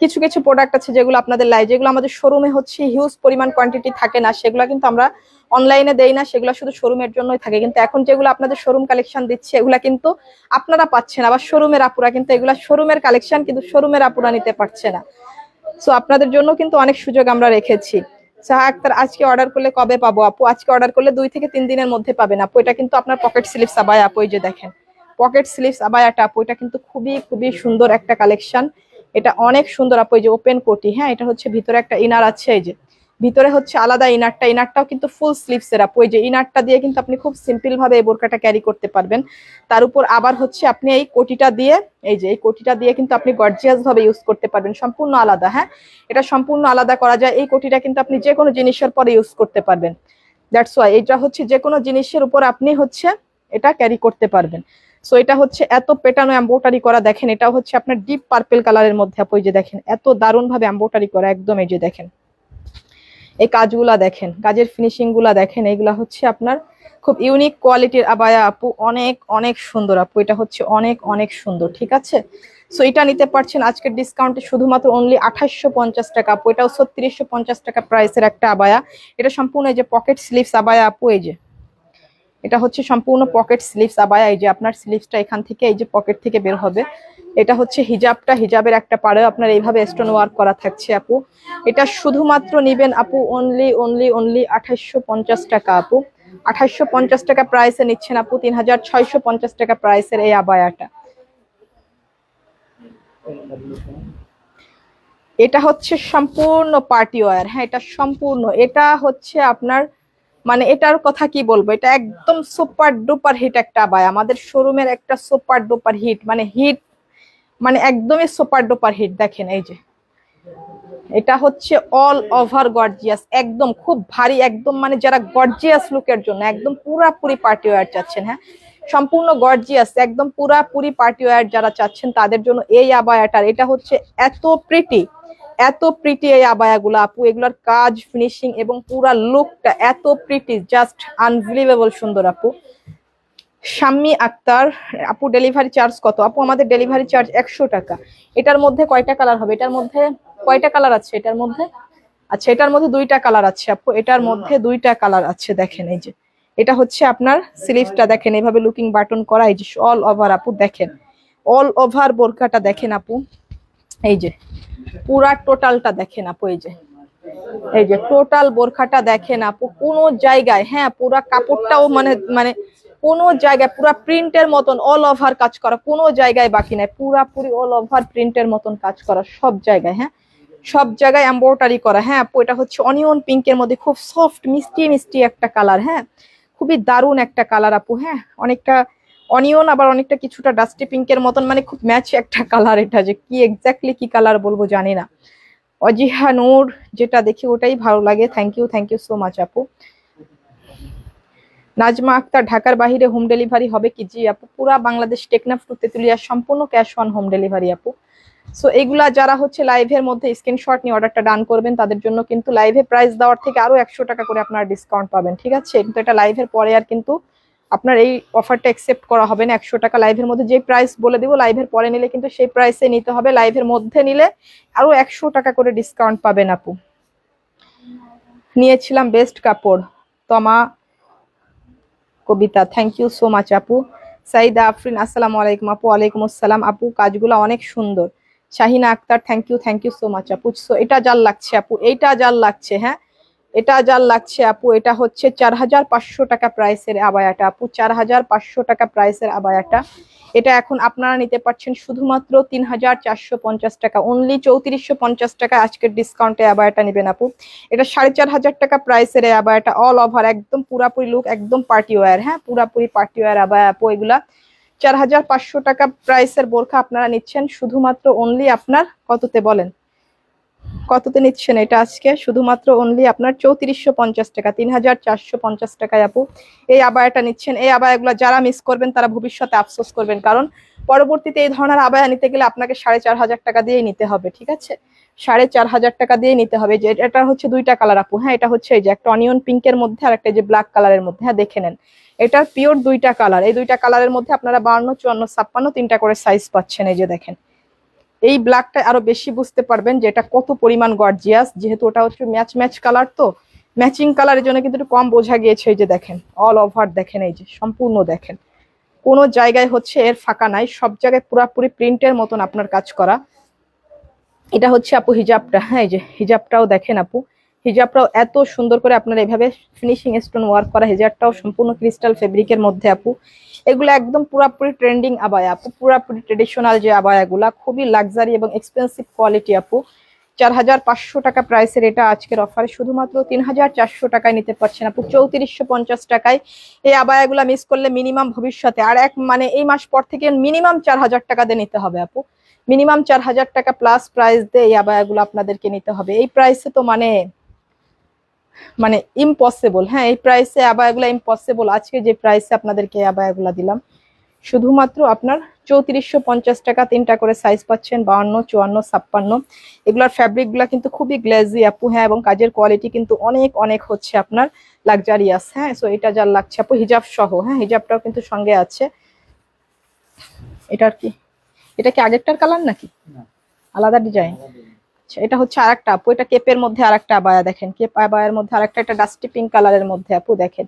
কিছু কিছু প্রোডাক্ট আছে যেগুলো আপনাদের লাইভ, যেগুলো আমাদের শোরুমে হচ্ছে হিউজ পরিমাণ কোয়ান্টিটি থাকে না, সেগুলো কিন্তু আমরা অনলাইনে দেই না, সেগুলো শুধু শোরুমের জন্যই থাকে। কিন্তু এখন যেগুলো আপনাদের শোরুম কালেকশন দিচ্ছে এগুলা কিন্তু আপনারা পাচ্ছেন, আবার শোরুমের আপুরা কিন্তু এগুলা শোরুমের কালেকশন কিন্তু শোরুমের আপুরা নিতে পারছে না। সো আপনাদের জন্য কিন্তু অনেক সুযোগ আমরা রেখেছি। সাহা আক্তার, আজকে অর্ডার করলে কবে পাবো আপু? আজকে অর্ডার করলে 2 থেকে 3 দিনের মধ্যে পাবেন আপু। এটা কিন্তু আপনার পকেট স্লিভস আবায়া আপু। এই যে দেখেন পকেট স্লিভস আবায়াটা আপু, এটা কিন্তু খুবই খুবই সুন্দর একটা কালেকশন। এটা অনেক সুন্দর আপু। এই যে ওপেন কোটি, হ্যাঁ, এটা হচ্ছে ভিতরে একটা ইনার আছে, এই যে ভিতরে হচ্ছে আলাদা ইনারটা, ইনারটাও কিন্তু ফুল স্লিভস এর আপু। এই যে ইনারটা দিয়ে কিন্তু আপনি খুব সিম্পল ভাবে এই বোরকাটা ক্যারি করতে পারবেন। তার উপর আবার হচ্ছে আপনি এই কোটিটা দিয়ে, এই যে এই কোটিটা দিয়ে কিন্তু আপনি গর্জিয়াস ভাবে ইউজ করতে পারবেন, সম্পূর্ণ আলাদা। হ্যাঁ, এটা সম্পূর্ণ আলাদা করা যায়। এই কোটিটা কিন্তু আপনি যে কোনো জিনিসের পরে ইউজ করতে পারবেন। দ্যাটস ওয়াই এটা হচ্ছে যে কোনো জিনিসের উপর আপনি হচ্ছে এটা ক্যারি করতে পারবেন। সো এটা হচ্ছে এত পেটানো এমব্রয়ডারি করা, দেখেন এটা হচ্ছে আপনার ডিপ পার্পল কালারের মধ্যে আপু। এই যে দেখেন এত দারুণ ভাবে এমব্রয়ডারি করা একদম। এই যে দেখেন এই কাজগুলা দেখেন, কাজের ফিনিশিং গুলা দেখেন, এইগুলা হচ্ছে আপনার খুব ইউনিক কোয়ালিটির আবায়া আপু। অনেক অনেক সুন্দর আপু, এটা হচ্ছে অনেক অনেক সুন্দর, ঠিক আছে? সো এটা নিতে পারছেন আজকের ডিসকাউন্টে শুধুমাত্র অনলি 2850 টাকা আপু। এটাও 3650 টাকা প্রাইসের একটা আবায়া। এটা সম্পূর্ণ এই যে পকেট স্লিভস আবায়া আপু। এই যে এটা হচ্ছে সম্পূর্ণ পকেট স্লিভস আবায়া। এই যে আপনার স্লিভসটা এখান থেকে এই যে পকেট থেকে বের হবে। এটা হচ্ছে হিজাবটা, হিজাবের একটা পাড়ে আপনার এইভাবে স্টোন ওয়ার্ক করা থাকছে আপু। এটা শুধুমাত্র নিবেন আপু অনলি 2850 টাকা আপু। 2850 টাকা প্রাইসে নিচ্ছেন আপু 3650 টাকা প্রাইসের এই আবায়াটা। এটা হচ্ছে সম্পূর্ণ পার্টি ওয়্যার। হ্যাঁ, এটা সম্পূর্ণ, এটা হচ্ছে আপনার মানে এটার কথা কি বলবো, এটা একদম সুপার ডুপার হিট একটা আবায়া, আমাদের শোরুমের একটা সুপার ডুপার হিট, মানে হিট মানে একদমই সুপার ডুপার হিট। দেখেন এই যে এটা হচ্ছে অল ওভার গর্জিয়াস, একদম খুব ভারী, একদম মানে যারা গর্জিয়াস লুকের জন্য একদম পুরাপুরি পার্টি ওয়্যার চাচ্ছেন, হ্যাঁ সম্পূর্ণ গর্জিয়াস একদম পুরাপুরি পার্টি ওয়্যার যারা চাচ্ছেন তাদের জন্য এই আবায়াটার, এটা হচ্ছে এত প্রিটি, এত প্রিটি এই আবায়াগুলো আপু। এগুলোর কাজ, ফিনিশিং এবং পুরা লুকটা এত প্রিটি, জাস্ট আনবিলিভেবল সুন্দর আপু। শাম্মী আক্তার আপু, ডেলিভারি চার্জ কত আপু? আমাদের ডেলিভারি চার্জ 100 টাকা। এটার মধ্যে কয়টা কালার হবে? এটার মধ্যে কয়টা কালার আছে এটার মধ্যে? আচ্ছা, এটার মধ্যে 2টা কালার আছে আপু, এটার মধ্যে 2টা কালার আছে। দেখেন এই যে এটা হচ্ছে আপনার স্লিভসটা, দেখেন এইভাবে লুকিং বাটন করা, এই যে অল ওভার আপু, দেখেন অল ওভার বোরকাটা দেখেন আপু, এই যে পুরা টোটালটা দেখেন আপু, এই যে টোটাল বোরখাটা দেখেন আপু, কোনো জায়গায়, হ্যাঁ পুরা কাপড়টাও মানে মানে কোনো জায়গায় পুরা প্রিন্টের মতন অল ওভার কাজ করা, কোনো জায়গায় বাকি নাই, পুরাপুরি অল ওভার প্রিন্টের মতন কাজ করা সব জায়গায়, হ্যাঁ সব জায়গায় এমব্রয়ডারি করা। হ্যাঁ আপু, এটা হচ্ছে অনিয়ন পিঙ্কের মধ্যে খুব সফট মিষ্টি মিষ্টি একটা কালার, হ্যাঁ খুবই দারুণ একটা কালার আপু। হ্যাঁ অনেকটা অনিয়ন আবার অনেকটা কিছুটা ডাস্টি পিঙ্কের মতন, মানে খুব ম্যাচ একটা কালার। এটা যে কি এক্স্যাক্টলি কি কালার বলবো জানি না। অজিহা নূর, যেটা দেখি ওটাই ভালো লাগে। থ্যাংক ইউ সো মাচ আপু। নাজমা আক্তার, ঢাকার বাহিরে হোম ডেলিভারি হবে কি? জি আপু, পুরা বাংলাদেশ, টেকনাফ টু তেতুলিয়া সম্পূর্ণ ক্যাশ অন হোম ডেলিভারি আপু। সো এগুলা যারা হচ্ছে লাইভের মধ্যে স্ক্রিনশট নিয়ে অর্ডারটা ডান করবেন তাদের জন্য কিন্তু লাইভে প্রাইস দেওয়ার থেকে আরো 100 টাকা করে আপনারা ডিসকাউন্ট পাবেন, ঠিক আছে? কিন্তু এটা লাইভের পরে আর কিন্তু আপনার এই অফারটা অ্যাকসেপ্ট করা হবে না। 100 টাকা লাইভের মধ্যে যে প্রাইস বলে দিব, লাইভের পরে নিলে কিন্তু সেই প্রাইসে নিতে হবে, লাইভের মধ্যে নিলে আরো 100 টাকা করে ডিসকাউন্ট পাবেন আপু। নিয়েছিলাম বেস্ট কাপড়, তমা কবিতা, থ্যাংক ইউ সো মাচ আপু। সাইদা আফরিন, আসসালামু আলাইকুম আপু। ওয়ালাইকুম আসসালাম আপু, কাজগুলো অনেক সুন্দর। Shahina Akhtar, thank you so much আপু। সো এটা যার লাগছে আপু, এইটা যার লাগছে, হ্যাঁ এটা যার লাগছে আপু, এটা হচ্ছে 4500 টাকা প্রাইসের আবায়াটা আপু, 4500 টাকা প্রাইসের আবায়াটা। এটা এখন আপনারা নিতে পারছেন শুধুমাত্র 3450 টাকা, অনলি 3450 টাকা আজকের ডিসকাউন্টে আবায়াটা নেবেন আপু। এটা 4500 টাকা প্রাইসের আবায়াটা, অল ওভার একদম পুরাপুরি লুক, একদম পার্টি ওয়্যার, হ্যাঁ পুরাপুরি পার্টি ওয়্যার আবায়া আপু। এগুলা 4500 টাকা প্রাইসের বোরখা আপনারা নিচ্ছেন শুধুমাত্র অনলি আপনার কততে বলেন, কততে নিচ্ছেন এটা আজকে? শুধুমাত্র অনলি আপনার 3450 টাকা, 3450 টাকায় আপু এই আবায়াটা নিচ্ছেন। এই আবায়াগুলো যারা মিস করবেন তারা ভবিষ্যতে আফসোস করবেন, কারণ পরবর্তীতে এই ধরনের আবায়া নিতে গেলে আপনাকে 4500 টাকা দিয়েই নিতে হবে, ঠিক আছে? 4500 টাকা দিয়ে নিতে হবে। যে এটা হচ্ছে 2টা কালার আপু, হ্যাঁ এটা হচ্ছে এই যে একটা অনিয়ন পিঙ্কের মধ্যে আর একটা যে ব্ল্যাক কালারের মধ্যে, হ্যাঁ দেখে নেন এটার পিওর 2টা কালার। এই 2টা কালারের মধ্যে আপনারা 52, 54, 56 3টা করে সাইজ পাচ্ছেন। এই যে দেখেন এই ব্ল্যাকটা আরো বেশি বুঝতে পারবেন যে এটা কত পরিমাণ গর্জিয়াস, যেহেতু ওটা হচ্ছে ম্যাচ কালার, তো ম্যাচিং কালারের জন্য কিন্তু একটু কম বোঝা গিয়েছে। এই যে দেখেন অল ওভার দেখেন, এই যে সম্পূর্ণ দেখেন কোনো জায়গায় হচ্ছে এর ফাঁকা নাই, সব জায়গায় পুরাপুরি প্রিন্টের মতন আপনার কাজ করা। এটা হচ্ছে আপু হিজাবটা, হ্যাঁ এই যে হিজাবটাও দেখেন আপু, হিজাবটাও এত সুন্দর করে আপনার এইভাবে ফিনিশিং স্টোন ওয়ার্ক করা, হিজাবটাও সম্পূর্ণ ক্রিস্টাল ফেব্রিকের মধ্যে আপু। এগুলো একদম পুরাপুরি ট্রেন্ডিং আবায়া আপু, পুরাপুরি ট্রেডিশনাল যে আবায়াগুলা, খুবই লাক্সারি এবং এক্সপেন্সিভ কোয়ালিটি আপু। 4500 টাকা প্রাইসের এটা আজকের অফারে শুধুমাত্র 3400 টাকায় নিতে পারছেন আপু, 3450 টাকায়। এই আবায়াগুলা মিস করলে মিনিমাম ভবিষ্যতে আর মানে এই মাস পর থেকে মিনিমাম 4000 টাকা দিয়ে নিতে হবে আপু, মিনিমাম 4000 টাকা প্লাস প্রাইস দিয়ে এই আবায়াগুলো আপনাদেরকে নিতে হবে। এই প্রাইসে তো মানে মানে ইম্পসিবল, হ্যাঁ এই প্রাইসে আবায়াগুলো ইম্পসিবল। আজকে যে প্রাইসে আপনাদেরকে আবায়াগুলো দিলাম শুধুমাত্র আপনার 3450 টাকা, 3টা করে সাইজ পাচ্ছেন, 52, 54, 56। এগুলোর ফ্যাব্রিক গুলা কিন্তু খুবই গ্লেজি আপু, হ্যাঁ এবং কাজের কোয়ালিটি কিন্তু অনেক অনেক হচ্ছে আপনার লাক্সারিয়াস, হ্যাঁ। সো এটা যার লাগছে আপু হিজাব সহ, হ্যাঁ হিজাবটাও কিন্তু সঙ্গে আছে। এটার কি, এটা কি আগেরটার কালার নাকি আলাদা ডিজাইন? আচ্ছা এটা হচ্ছে আরেকটা আপু, এটা কেপের মধ্যে আরেকটা আবায়া, দেখেন কেপ আবায়ার মধ্যে আরেকটা, এটা ডাস্টি পিঙ্ক কালারের মধ্যে আপু দেখেন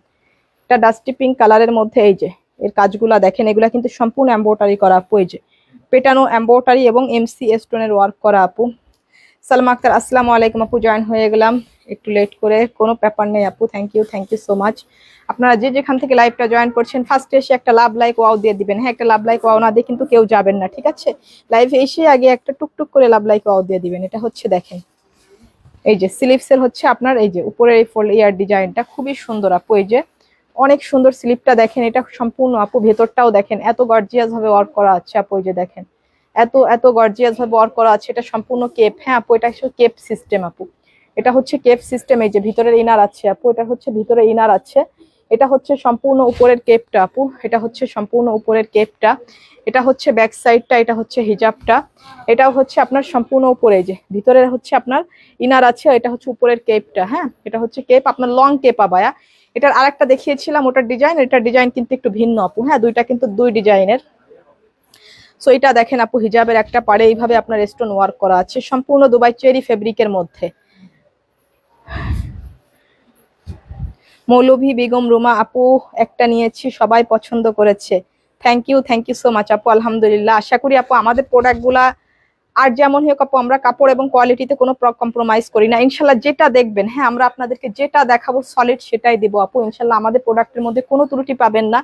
এটা ডাস্টি পিঙ্ক কালারের মধ্যে এই যে এর কাজগুলা দেখেন, এগুলা কিন্তু সম্পূর্ণ এমব্রয়ডারি করা আপু, এই যে পেটানো এমব্রয়ডারি এবং এমসি স্টোনের ওয়ার্ক করা আপু। সালমা আক্তার আসসালামু আলাইকুম আপু, জয়েন হয়ে গেলাম একটু লেট করে, কোনো ব্যাপার নেই আপু, থ্যাংক ইউ সো মাচ। আপনারা যে যেখান থেকে লাইভটা জয়েন করছেন ফার্স্টে এসে একটা লাভ লাইক ওয়াও দিয়ে দিবেন। হ্যাঁ, একটা লাভ লাইক ওয়াও না দিয়ে কিন্তু কেউ যাবেন না, ঠিক আছে? লাইভে এসে আগে একটা টুকটুক করে লাভ লাইক ওয়াও দিয়ে দিবেন। এটা হচ্ছে দেখেন এই যে স্লিপসের হচ্ছে আপনার এই যে উপরের এই ফোল্ড ইয়ার ডিজাইনটা খুবই সুন্দর আপু, এই যে অনেক সুন্দর স্লিপটা দেখেন, এটা সম্পূর্ণ আপু ভেতরটাও দেখেন এত গর্জিয়াস ভাবে ওয়ার্ক করা আছে আপু, এই যে দেখেন এত এত গর্জিয়াস ভাবে ওয়ার্ক করা আছে। এটা সম্পূর্ণ কেপ, হ্যাঁ আপু এটা কেপ সিস্টেম আপু, এটা হচ্ছে কেপ সিস্টেম। এই যে ভিতরের ইনার আছে আপু, এটা হচ্ছে ভিতরে ইনার আছে, এটা হচ্ছে সম্পূর্ণ উপরের কেপটা আপু, এটা হচ্ছে সম্পূর্ণ উপরের কেপটা, এটা হচ্ছে ব্যাক সাইডটা, এটা হচ্ছে হিজাবটা, এটাও হচ্ছে আপনার সম্পূর্ণ উপরে যে ভিতরের হচ্ছে আপনার ইনার আছে, এটা হচ্ছে উপরের কেপটা। হ্যাঁ, এটা হচ্ছে কেপ আপনার লং কেপ আবায়া। এটার আরেকটা দেখিয়েছিলাম ওটার ডিজাইন, এটার ডিজাইন কিন্তু একটু ভিন্ন আপু, হ্যাঁ দুইটা কিন্তু দুই ডিজাইনের। সো এটা দেখেন আপু হিজাবের একটা পাড়ে এইভাবে আপনার স্টোন ওয়ার্ক করা আছে, সম্পূর্ণ দুবাই চেরি ফেব্রিকের মধ্যে। মৌলভী বেগম রুমা আপু একটা নিয়েছি, সবাই পছন্দ করেছে, থ্যাংক ইউ সো মাচ আপু। আলহামদুলিল্লাহ, আশা করি আপু আমাদের প্রোডাক্টগুলা আর যেমন হোক আপু আমরা কাপড় এবং কোয়ালিটিতে কোনো কম্প্রোমাইজ করি না ইনশাল্লাহ। যেটা দেখবেন, হ্যাঁ আমরা আপনাদেরকে যেটা দেখাবো সলিড সেটাই দেবো আপু ইনশাল্লাহ, আমাদের প্রোডাক্টের মধ্যে কোনো ত্রুটি পাবেন না।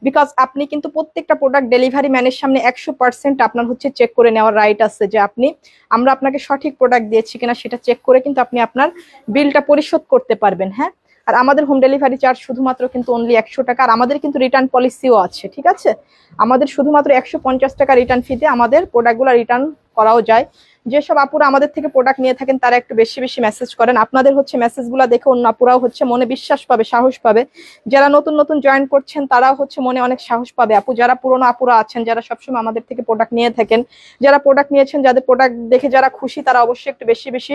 বিকজ আপনি কিন্তু প্রত্যেকটা প্রোডাক্ট ডেলিভারি ম্যানের সামনে 100% আপনার হচ্ছে চেক করে নেওয়ার রাইট আছে, যে আপনি আমরা আপনাকে সঠিক প্রোডাক্ট দিয়েছি কিনা সেটা চেক করে কিন্তু আপনি আপনার বিলটা পরিশোধ করতে পারবেন। হ্যাঁ, আর আমাদের হোম ডেলিভারি চার্জ শুধুমাত্র কিন্তু অনলি 100 টাকা, আর আমাদের কিন্তু রিটার্ন পলিসিও আছে, ঠিক আছে? আমাদের শুধুমাত্র 150 টাকা রিটার্ন ফিতে আমাদের প্রোডাক্টগুলো রিটার্ন করাও যায়। যেসব আপুরা আমাদের থেকে প্রোডাক্ট নিয়ে থাকেন তারা একটু বেশি বেশি মেসেজ করেন, আপনাদের হচ্ছে মেসেজগুলো দেখে অন্য আপুরাও হচ্ছে মনে বিশ্বাস পাবে, সাহস পাবে। যারা নতুন নতুন জয়েন করছেন তারাও হচ্ছে মনে অনেক সাহস পাবে আপু। যারা পুরোনো আপুরা আছেন, যারা সবসময় আমাদের থেকে প্রোডাক্ট নিয়ে থাকেন, যারা প্রোডাক্ট নিয়েছেন, যাদের প্রোডাক্ট দেখে যারা খুশি, তারা অবশ্যই একটু বেশি বেশি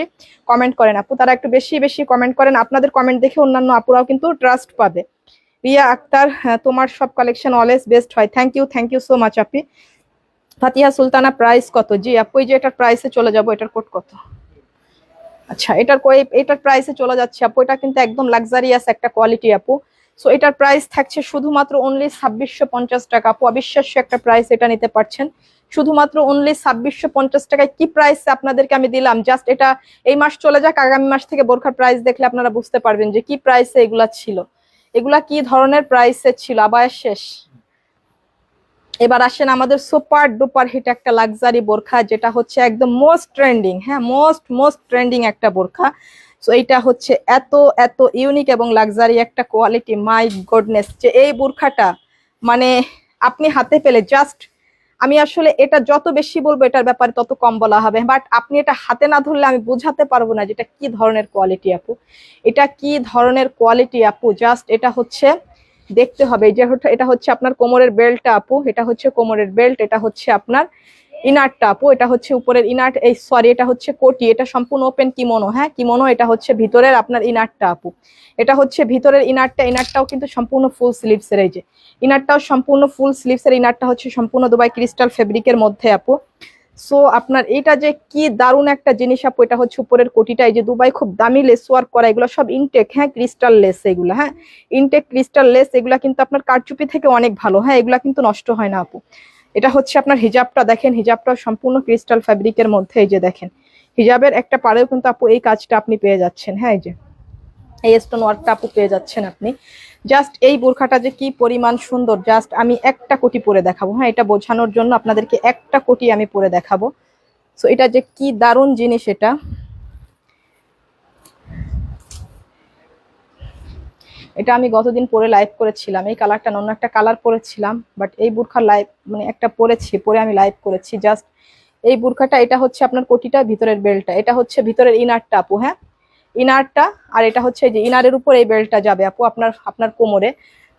কমেন্ট করেন আপু, তারা একটু বেশি বেশি কমেন্ট করেন, আপনাদের কমেন্ট দেখে অন্যান্য আপুরাও কিন্তু ট্রাস্ট পাবে। রিয়া আক্তার, হ্যাঁ, তোমার সব কালেকশন অলওয়েজ বেস্ট হয়, thank you so much Api. Fatiha Sultana, price কত? জি আপু, এই যে এটার প্রাইসে চলে যাব, এটার কোড কত? আচ্ছা, এটার প্রাইসে চলে যাচ্ছে আপু, এটা কিন্তু একদম লাক্সারিয়াস একটা কোয়ালিটি আপু। সো এটার প্রাইস থাকছে শুধুমাত্র অনলি 2650 টাকা আপু, অবিশ্বাস্য একটা প্রাইস, এটা নিতে পারছেন শুধুমাত্র অনলি 2650 টাকায়। কি প্রাইসে আপনাদেরকে আমি দিলাম, জাস্ট এটা এই মাস চলে যাক, আগামী মাস থেকে বোরখার প্রাইস দেখলে আপনারা বুঝতে পারবেন যে কি প্রাইসে এগুলা ছিল, এগুলা কি ধরনের প্রাইসে ছিল। আবার শেষ, এবার আসেন আমাদের সুপার ডুপার হিট একটা লাক্সারি বোরখা, যেটা হচ্ছে একদম মোস্ট ট্রেন্ডিং, হ্যাঁ মোস্ট ট্রেন্ডিং একটা বোরখা। সো এইটা হচ্ছে এত এত ইউনিক এবং লাক্সারি একটা কোয়ালিটি, মাই গডনেস, যে এই বোরখাটা মানে আপনি হাতে পেলে জাস্ট, আমি আসলে এটা যত বেশি বলবো এটার ব্যাপারে তত কম বলা হবে, বাট আপনি এটা হাতে না ধরলে আমি বোঝাতে পারবো না যেটা কি ধরনের কোয়ালিটি আপু, এটা কি ধরনের কোয়ালিটি আপু। জাস্ট এটা হচ্ছে দেখতে হবে, এই যে এটা হচ্ছে আপনার কোমরের বেল্টটা আপু, এটা হচ্ছে কোমরের বেল্ট, এটা হচ্ছে আপনার ইনারটা আপু, এটা হচ্ছে উপরের ইনার, এই সরি এটা হচ্ছে কোটি, এটা সম্পূর্ণ ওপেন কিমোনো, হ্যাঁ কিমোনো, এটা হচ্ছে ভিতরের আপনার ইনারটা আপু, এটা হচ্ছে ভিতরের ইনারটা, ইনারটাও কিন্তু সম্পূর্ণ ফুল স্লিভস এর, এই যে ইনারটাও সম্পূর্ণ ফুল স্লিভস এর, ইনারটা হচ্ছে সম্পূর্ণ দুবাই ক্রিস্টাল ফেব্রিকের মধ্যে আপু। সো আপনার এটা যে কি দারুণ একটা জিনিস আপু, এটা হচ্ছে উপরের কোটিটা, এই যে দুবাই খুব দামি লেস ওয়ার্ক করা, এগুলো সব ইনটেক, হ্যাঁ ক্রিস্টাল লেস এগুলো, হ্যাঁ ইনটেক ক্রিস্টাল লেস, এগুলা কিন্তু আপনার কারচুপি থেকে অনেক ভালো, হ্যাঁ এগুলা কিন্তু নষ্ট হয় না আপু। এটা হচ্ছে আপনার হিজাবটা দেখেন, হিজাবটা সম্পূর্ণ ক্রিস্টাল ফ্যাব্রিকের মধ্যে, এই যে দেখেন হিজাবের একটা পাড়েও কিন্তু আপু এই কাজটা আপনি পেয়ে যাচ্ছেন, হ্যাঁ এই যে এই স্টোন ওয়ার্কটা আপু পেয়ে যাচ্ছেন আপনি। জাস্ট এই বোরখাটা যে কি পরিমাণ সুন্দর, জাস্ট আমি একটা কোটি পরে দেখাবো, হ্যাঁ এটা বোঝানোর জন্য আপনাদেরকে একটা কোটি আমি পরে দেখাবো। সো এটা যে কি দারুণ জিনিস, এটা আমি গতদিন পরে লাইভ করেছিলাম, এই কালারটা অন্য একটা কালার পরেছিলাম, বাট এই বোরখার লাইভ মানে একটা পরেছি, পরে আমি লাইভ করেছি। জাস্ট এই বোরখাটা, এটা হচ্ছে আপনার কোটিটা, ভিতরের বেল্টটা, এটা হচ্ছে ভিতরের ইনারটা আপু, হ্যাঁ ইনারটা, আর এটা হচ্ছে যে ইনারের উপর এই বেল্টটা যাবে আপু আপনার আপনার কোমরে।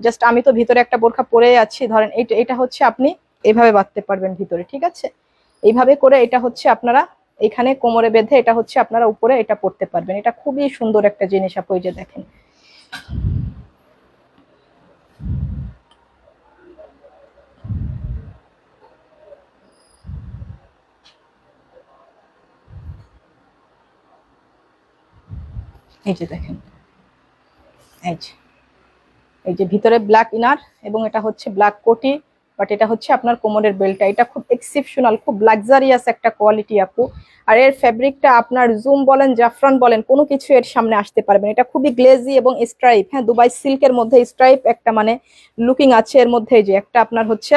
জাস্ট আমি তো ভিতরে একটা বোরখা পরে আছি, ধরেন এটা হচ্ছে আপনি এইভাবে বাঁধতে পারবেন ভিতরে, ঠিক আছে? এইভাবে করে এটা হচ্ছে আপনারা এখানে কোমরে বেঁধে এটা হচ্ছে আপনারা উপরে এটা পরতে পারবেন, এটা খুবই সুন্দর একটা জিনিস আপু, এই যে দেখেন এই যে দেখেন, এই যে এই যে ভিতরে ব্ল্যাক ইনার এবং এটা হচ্ছে ব্ল্যাক কোটি, বাট এটা হচ্ছে আপনার কোমরের বেল্টটা। এটা খুব এক্সেপশনাল, খুব লাক্সারিয়াস একটা কোয়ালিটি আপু। আর এর ফ্যাব্রিকটা আপনার জুম বলেন, জাফরান বলেন, কোনো কিছু এর সামনে আসতে পারবেন। এটা খুবই গ্লেজি এবং স্ট্রাইপ, হ্যাঁ, দুবাই সিল্কের মধ্যে স্ট্রাইপ একটা মানে লুকিং আছে এর মধ্যে। এই যে একটা আপনার হচ্ছে,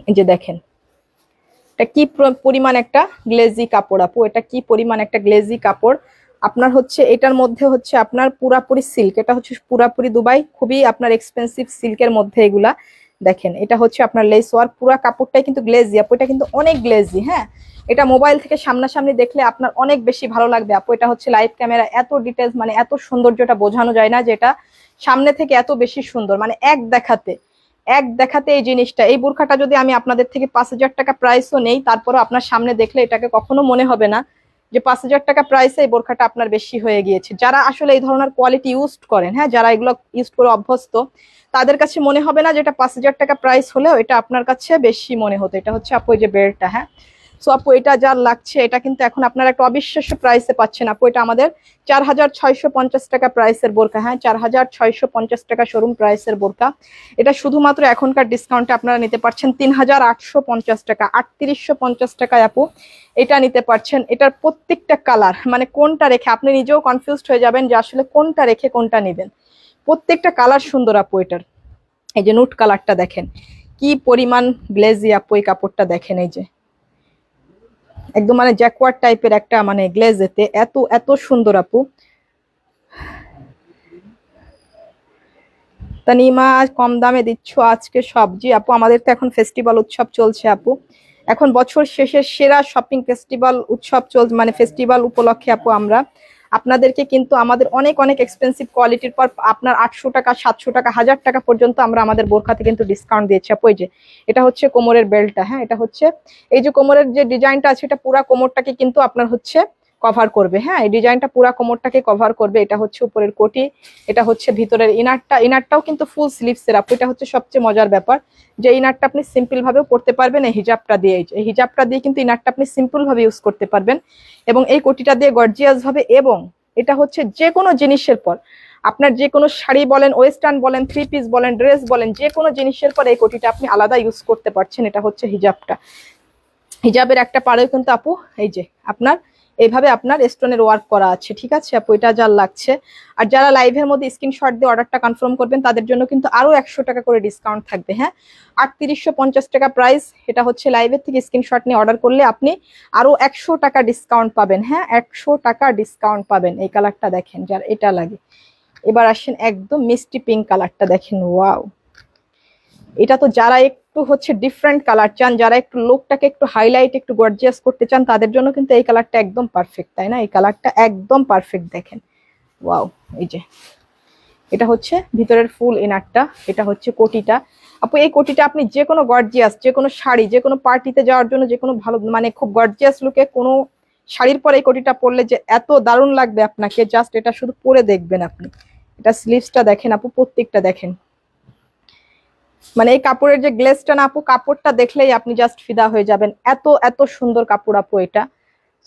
এই যে দেখেন এটা কি পরিমাণ একটা গ্লেজি কাপড় আপু, এটা কি পরিমাণ একটা গ্লেজি কাপড়। আপনার হচ্ছে এটার মধ্যে হচ্ছে আপনার পুরাপুরি সিল্ক, এটা হচ্ছে পুরাপুরি দুবাই, খুবই আপনার এক্সপেন্সিভ সিল্কের মধ্যে এগুলা। দেখেন এটা হচ্ছে আপনার লেস ওয়ার্ক, পুরা কাপড়টাই কিন্তু গ্লেজি আপু, এটা কিন্তু অনেক গ্লেজি। হ্যাঁ, এটা মোবাইল থেকে সামনাসামনি দেখলে আপনার অনেক বেশি ভালো লাগবে আপু। এটা হচ্ছে লাইভ ক্যামেরা এত ডিটেলস মানে এত সৌন্দর্যটা বোঝানো যায় না, যেটা সামনে থেকে এত বেশি সুন্দর, মানে এক দেখাতে এই জিনিসটা। এই বোরখাটা যদি আমি আপনাদের থেকে 5,000 টাকা প্রাইসও নেই, তারপরও আপনার সামনে দেখলে এটাকে কখনো মনে হবে না যে 5,000 টাকা প্রাইসে এই বোরখাটা আপনার বেশি হয়ে গিয়েছে। যারা আসলে এই ধরনের কোয়ালিটি ইউজ করেন, হ্যাঁ, যারা এগুলো ইউজ করে অভ্যস্ত, তাদের কাছে মনে হবে না যে এটা 5,000 টাকা প্রাইস হলেও এটা আপনার কাছে বেশি মনে হতো। এটা হচ্ছে আপু এই যে বেল্টটা, হ্যাঁ। সো আপু এটা যা লাগছে, এটা কিন্তু এখন আপনারা একটা অবিশ্বাস্য প্রাইসে পাচ্ছেন আপু। এটা আমাদের 4,650 টাকা প্রাইসের বোরকা, হ্যাঁ, 4,650 টাকা শোরুম প্রাইসের বোরকা। এটা শুধুমাত্র এখনকার ডিসকাউন্টে আপনারা নিতে পারছেন 3,850 টাকা, 3,850 টাকায় আপু এটা নিতে পারছেন। এটার প্রত্যেকটা কালার মানে কোনটা রেখে আপনি নিজেও কনফিউজড হয়ে যাবেন যে আসলে কোনটা রেখে কোনটা নেবেন। প্রত্যেকটা কালার সুন্দর আপু এটার। এই যে নুট কালারটা দেখেন কি পরিমাণ গ্লেজি আপু, এই কাপড়টা দেখেন, এই যে একদম মানে জ্যাকওয়ার্ড টাইপের একটা মানে গ্লেজ, এতে এত এত সুন্দর আপু। তানিমা কম দামে দিচ্ছ আজকে সব? জি আপু, আমাদের তো এখন ফেস্টিভ্যাল উৎসব চলছে আপু, এখন বছর শেষের সেরা শপিং ফেস্টিভ্যাল উৎসব চলছে, মানে ফেস্টিভ্যাল উপলক্ষে আপু আমরা আপনাদেরকে কিন্তু আমাদের অনেক অনেক এক্সপেন্সিভ কোয়ালিটির পর আপনার 800 টাকা, 700 টাকা, 1,000 টাকা পর্যন্ত আমরা আমাদের বোরখাতে কিন্তু ডিসকাউন্ট দিয়েছি আপু। এই যে এটা হচ্ছে কোমরের বেল্টটা, হ্যাঁ, এটা হচ্ছে এই যে কোমরের যে ডিজাইনটা আছে, এটা পুরা কোমরটাকে কিন্তু আপনার হচ্ছে কভার করবে, হ্যাঁ, এই ডিজাইনটা পুরা কোমরটাকে কভার করবে। এটা হচ্ছে উপরের কোটি, এটা হচ্ছে ভিতরের ইনারটা, ইনারটাও কিন্তু ফুল স্লিভসের আপু। এটা হচ্ছে সবচেয়ে মজার ব্যাপার যে ইনারটা আপনি সিম্পল ভাবেও পড়তে পারবেন এই হিজাবটা দিয়ে। এই হিজাবটা দিয়ে কিন্তু ইনারটা আপনি সিম্পল ভাবে ইউজ করতে পারবেন এবং এই কোটিটা দিয়ে গর্জিয়াস ভাবে। এবং এটা হচ্ছে যে কোনো জিনিসের পর, আপনার যে কোনো শাড়ি বলেন, ওয়েস্টার্ন বলেন, থ্রি পিস বলেন, ড্রেস বলেন, যে কোনো জিনিসের পর এই কোটিটা আপনি আলাদা ইউজ করতে পারছেন। এটা হচ্ছে হিজাবটা, হিজাবের একটা পাড়েও কিন্তু আপু এই যে আপনার এইভাবে আপনার স্টোনের ওয়ার্ক করা আছে, ঠিক আছে আপু। এটা যা লাগছে। আর যারা লাইভের মধ্যে স্ক্রিনশট দিয়ে অর্ডারটা কনফার্ম করবেন তাদের জন্য কিন্তু আরো 100 টাকা করে ডিসকাউন্ট থাকবে, হ্যাঁ, 3,850 টাকা প্রাইস। এটা হচ্ছে লাইভের থেকে স্ক্রিনশট নিয়ে অর্ডার করলে আপনি আরো 100 টাকা ডিসকাউন্ট পাবেন, হ্যাঁ, 100 টাকা ডিসকাউন্ট পাবেন। এই কালারটা দেখেন যার এটা লাগে। এবার আসেন একদম মিষ্টি পিঙ্ক কালারটা দেখেন, ওয়াও। এটা তো যারা একটু হচ্ছে ডিফারেন্ট কালার চান, যারা একটু লুকটাকে একটু হাইলাইট, একটু গর্জিয়াস করতে চান, তাদের জন্য কিন্তু এই কালারটা একদম পারফেক্ট, তাই না? এই কালারটা একদম পারফেক্ট দেখেন, ওয়াও। এই যে এটা হচ্ছে ভিতরের ফুল ইনারটা, এটা হচ্ছে কোটিটা আপু। এই কোটিটা আপনি যে কোনো গর্জিয়াস, যে কোনো শাড়ি, যে কোনো পার্টিতে যাওয়ার জন্য, যে কোনো ভালো মানে খুব গর্জিয়াস লুকে কোনো শাড়ির পরে এই কোটিটা পরলে যে এত দারুণ লাগবে আপনাকে, জাস্ট এটা শুধু পরে দেখবেন আপনি। এটা স্লিভসটা দেখেন আপু, প্রত্যেকটা দেখেন, মানে এই কাপড়ের যে গ্লেজটা না আপু, কাপড়টা দেখলেই আপনি জাস্ট ফিদা হয়ে যাবেন, এত এত সুন্দর কাপড় আপু এটা।